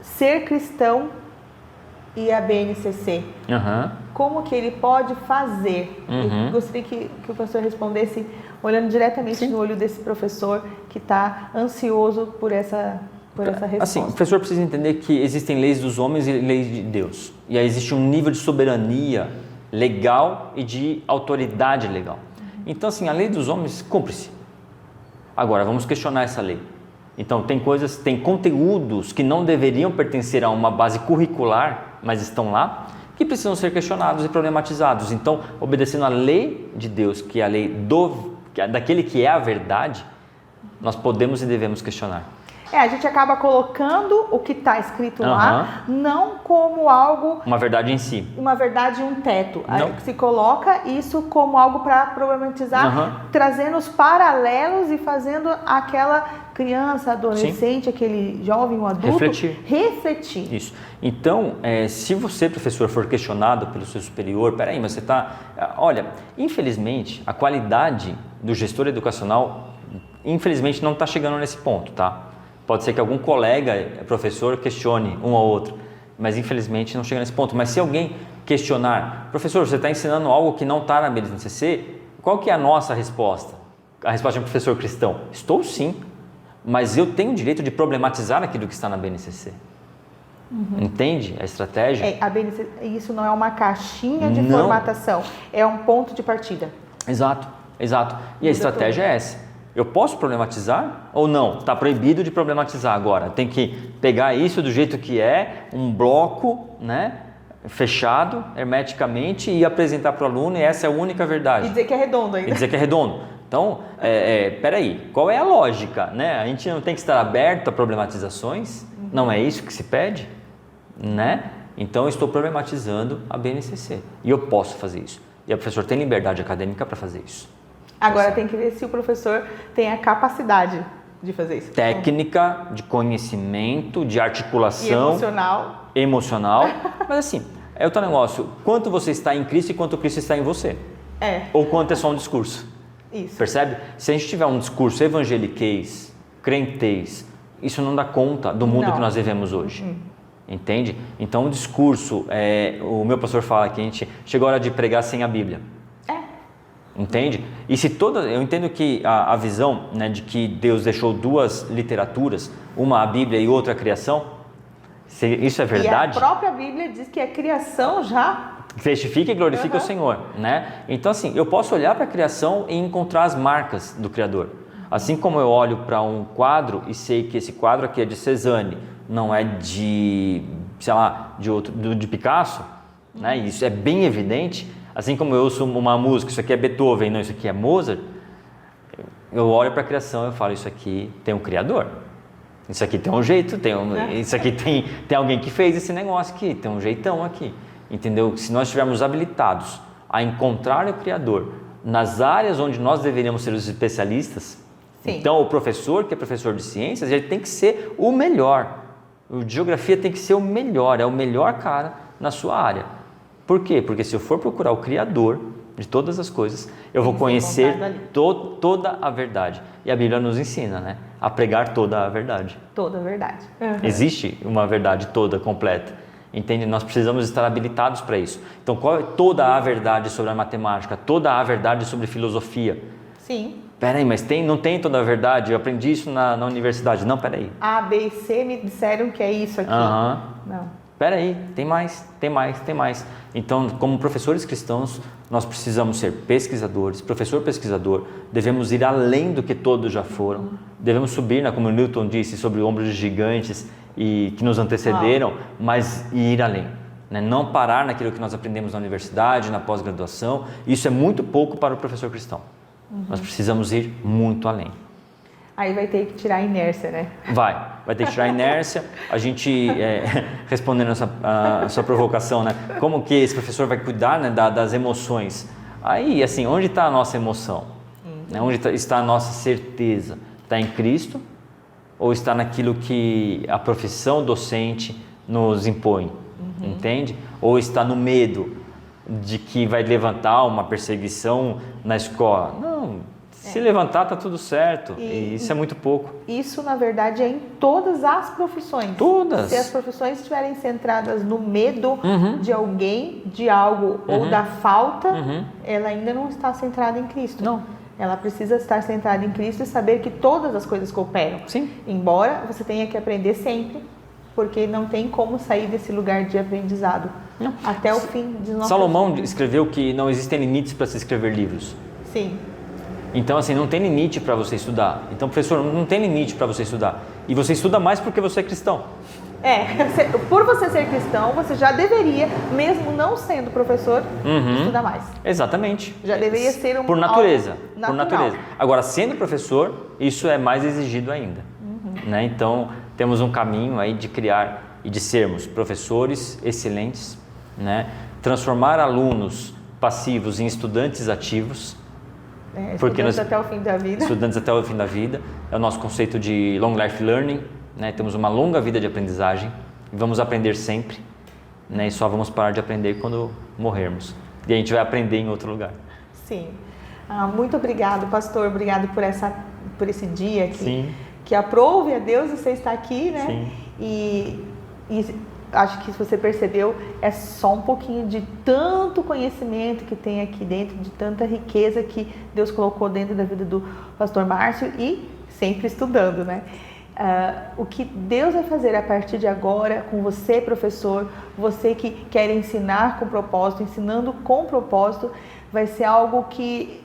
ser cristão e a BNCC? Como que ele pode fazer? Eu gostaria que o professor respondesse olhando diretamente no olho desse professor que está ansioso por essa resposta.
Assim, o professor precisa entender que existem leis dos homens e leis de Deus. E aí existe um nível de soberania legal e de autoridade legal. Então, assim, a lei dos homens cumpre-se. Agora, vamos questionar essa lei. Então, tem conteúdos que não deveriam pertencer a uma base curricular, mas estão lá, que precisam ser questionados e problematizados. Então, obedecendo a lei de Deus, que é a lei daquele que é a verdade, nós podemos e devemos questionar.
A gente acaba colocando o que está escrito lá, não como algo...
Uma verdade em si.
Uma verdade e um teto.
Não.
Aí se coloca isso como algo para problematizar, trazendo os paralelos e fazendo aquela criança, adolescente, aquele jovem, um adulto... Refletir.
Isso. Então, se você, professor, for questionado pelo seu superior, peraí, mas você está... Olha, infelizmente, a qualidade do gestor educacional, infelizmente, não está chegando nesse ponto, tá? Pode ser que algum colega, professor, questione um ao outro, mas infelizmente não chega nesse ponto. Mas se alguém questionar, professor, você está ensinando algo que não está na BNCC, qual que é a nossa resposta? A resposta de um professor cristão: estou sim, mas eu tenho o direito de problematizar aquilo que está na BNCC. Entende a estratégia?
A BNCC, isso não é uma caixinha de formatação, é um ponto de partida.
Exato. E a estratégia é essa. Eu posso problematizar ou não? Está proibido de problematizar agora. Tem que pegar isso do jeito que é, um bloco, né, fechado hermeticamente, e apresentar para o aluno, e essa é a única verdade.
E dizer que é redondo ainda.
Então, peraí, qual é a lógica? Né? A gente não tem que estar aberto a problematizações? Não é isso que se pede? Né? Então, eu estou problematizando a BNCC. E eu posso fazer isso. E o professor tem liberdade acadêmica para fazer isso.
Agora tem que ver se o professor tem a capacidade de fazer isso.
Técnica, de conhecimento, de articulação.
E
emocional. Mas assim, é outro negócio. Quanto você está em Cristo e quanto Cristo está em você. Ou quanto é só um discurso.
Isso.
Percebe? Se a gente tiver um discurso evangeliquez, crentez, isso não dá conta do mundo que nós vivemos hoje. Entende? Então o discurso, o meu pastor fala que a gente chegou a hora de pregar sem a Bíblia. Entende? E se eu entendo que a visão, né, de que Deus deixou duas literaturas, uma a Bíblia e outra a criação, se isso é verdade...
E a própria Bíblia diz que a criação já...
Testifica e glorifica o Senhor, né? Então assim, eu posso olhar para a criação e encontrar as marcas do Criador. Assim como eu olho para um quadro e sei que esse quadro aqui é de Cézanne, não é de, sei lá, de Picasso, né? Isso é bem evidente. Assim como eu ouço uma música, isso aqui é Beethoven, não, isso aqui é Mozart, eu olho para a criação e eu falo, isso aqui tem um criador, isso aqui tem um jeito, isso aqui tem alguém que fez esse negócio aqui, tem um jeitão aqui, entendeu? Se nós estivermos habilitados a encontrar o criador nas áreas onde nós deveríamos ser os especialistas, então o professor que é professor de ciências, ele tem que ser o melhor, o de geografia tem que ser o melhor, é o melhor cara na sua área. Por quê? Porque se eu for procurar o Criador de todas as coisas, eu vou conhecer toda a verdade. E a Bíblia nos ensina, né, a pregar toda a verdade.
Toda a verdade.
Existe uma verdade toda, completa. Entende? Nós precisamos estar habilitados para isso. Então, qual é toda a verdade sobre a matemática? Toda a verdade sobre filosofia?
Sim.
Peraí, mas não tem toda a verdade? Eu aprendi isso na universidade. Não, peraí.
A, B e C me disseram que é isso aqui. Não.
Peraí, tem mais. Então, como professores cristãos, nós precisamos ser pesquisadores, professor pesquisador, devemos ir além do que todos já foram, devemos subir, né, como Newton disse, sobre o ombro de gigantes e que nos antecederam, mas ir além. Né? Não parar naquilo que nós aprendemos na universidade, na pós-graduação, isso é muito pouco para o professor cristão. Nós precisamos ir muito além.
Aí vai ter que tirar a inércia, né?
Vai ter que tirar a inércia. A gente, respondendo a sua provocação, né? Como que esse professor vai cuidar, né, das emoções? Aí, assim, onde está a nossa emoção? Né? Onde está a nossa certeza? Está em Cristo ou está naquilo que a profissão docente nos impõe? Entende? Ou está no medo de que vai levantar uma perseguição na escola? Não. Se levantar, está tudo certo. E isso é muito pouco.
Isso, na verdade, é em todas as profissões.
Todas.
Se as profissões estiverem centradas no medo de alguém, de algo ou da falta, ela ainda não está centrada em Cristo.
Não.
Ela precisa estar centrada em Cristo e saber que todas as coisas cooperam.
Sim.
Embora você tenha que aprender sempre, porque não tem como sair desse lugar de aprendizado. Não. Até o fim de nossa
Salomão
vida.
escreveu que não existem limites para se escrever livros.
Sim.
Então, assim, não tem limite para você estudar. Então, professor, não tem limite para você estudar. E você estuda mais porque você é cristão.
Por você ser cristão, você já deveria, mesmo não sendo professor, estudar mais.
Exatamente.
Já deveria ser
por natureza.
Por
natureza. Agora, sendo professor, isso é mais exigido ainda. né? Então, temos um caminho aí de criar e de sermos professores excelentes, né? Transformar alunos passivos em estudantes ativos.
Estudantes até o fim da vida.
Estudantes até o fim da vida. É o nosso conceito de long life learning, né? Temos uma longa vida de aprendizagem e vamos aprender sempre, né? E só vamos parar de aprender quando morrermos. E a gente vai aprender em outro lugar.
Sim. Muito obrigado, pastor. Obrigado por esse dia que aprove a Deus você estar aqui, né?
Sim.
E acho que se você percebeu, é só um pouquinho de tanto conhecimento que tem aqui dentro, de tanta riqueza que Deus colocou dentro da vida do pastor Márcio e sempre estudando, né? O que Deus vai fazer a partir de agora com você, professor, você que quer ensinar com propósito, ensinando com propósito, vai ser algo que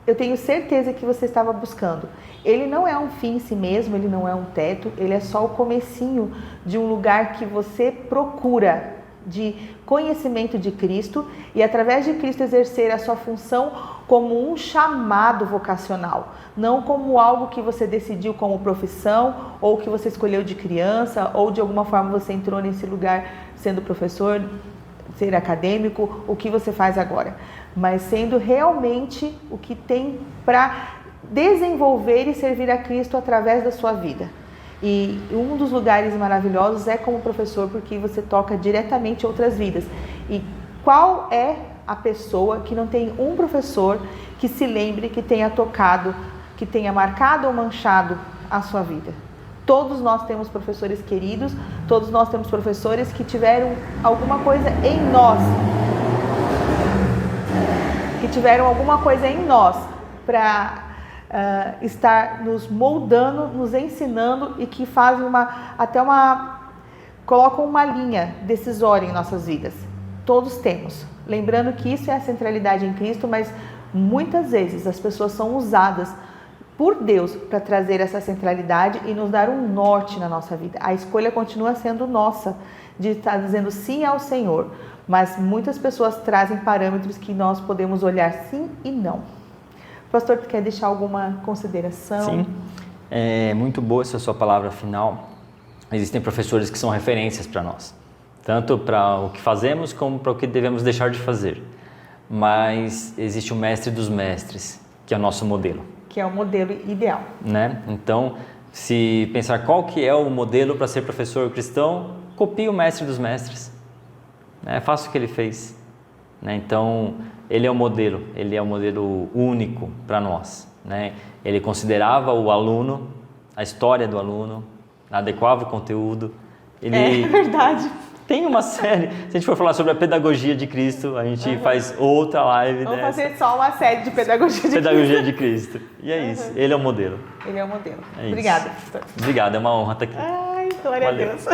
eu tenho certeza que você estava buscando. Ele não é um fim em si mesmo, ele não é um teto, ele é só o comecinho de um lugar que você procura de conhecimento de Cristo e através de Cristo exercer a sua função como um chamado vocacional, não como algo que você decidiu como profissão ou que você escolheu de criança ou de alguma forma você entrou nesse lugar sendo professor, ser acadêmico, o que você faz agora, mas sendo realmente o que tem para desenvolver e servir a Cristo através da sua vida. E um dos lugares maravilhosos é como professor, porque você toca diretamente outras vidas. E qual é a pessoa que não tem um professor que se lembre, que tenha tocado, que tenha marcado ou manchado a sua vida? Todos nós temos professores queridos, todos nós temos professores que tiveram alguma coisa em nós, para estar nos moldando, nos ensinando e que fazem colocam uma linha decisória em nossas vidas. Todos temos. Lembrando que isso é a centralidade em Cristo, mas muitas vezes as pessoas são usadas por Deus para trazer essa centralidade e nos dar um norte na nossa vida. A escolha continua sendo nossa, de estar dizendo sim ao Senhor, mas muitas pessoas trazem parâmetros que nós podemos olhar sim e não. Pastor, tu quer deixar alguma consideração?
Sim, é muito boa essa sua palavra final. Existem professores que são referências para nós, tanto para o que fazemos como para o que devemos deixar de fazer. Mas existe o mestre dos mestres, que é o nosso modelo.
Que é o modelo ideal.
Né? Então, se pensar qual que é o modelo para ser professor cristão, copie o mestre dos mestres. Faça o que ele fez. Né? Então, ele é o modelo único para nós. Né? Ele considerava o aluno, a história do aluno, adequava o conteúdo.
É verdade.
Tem uma série, se a gente for falar sobre a pedagogia de Cristo, a gente faz outra live
Vamos fazer só uma série de
pedagogia de Cristo. E é isso, ele é o modelo.
Ele é o modelo.
É
Obrigada, pastor.
Obrigado, é uma honra estar aqui.
Ai, glória a Deus.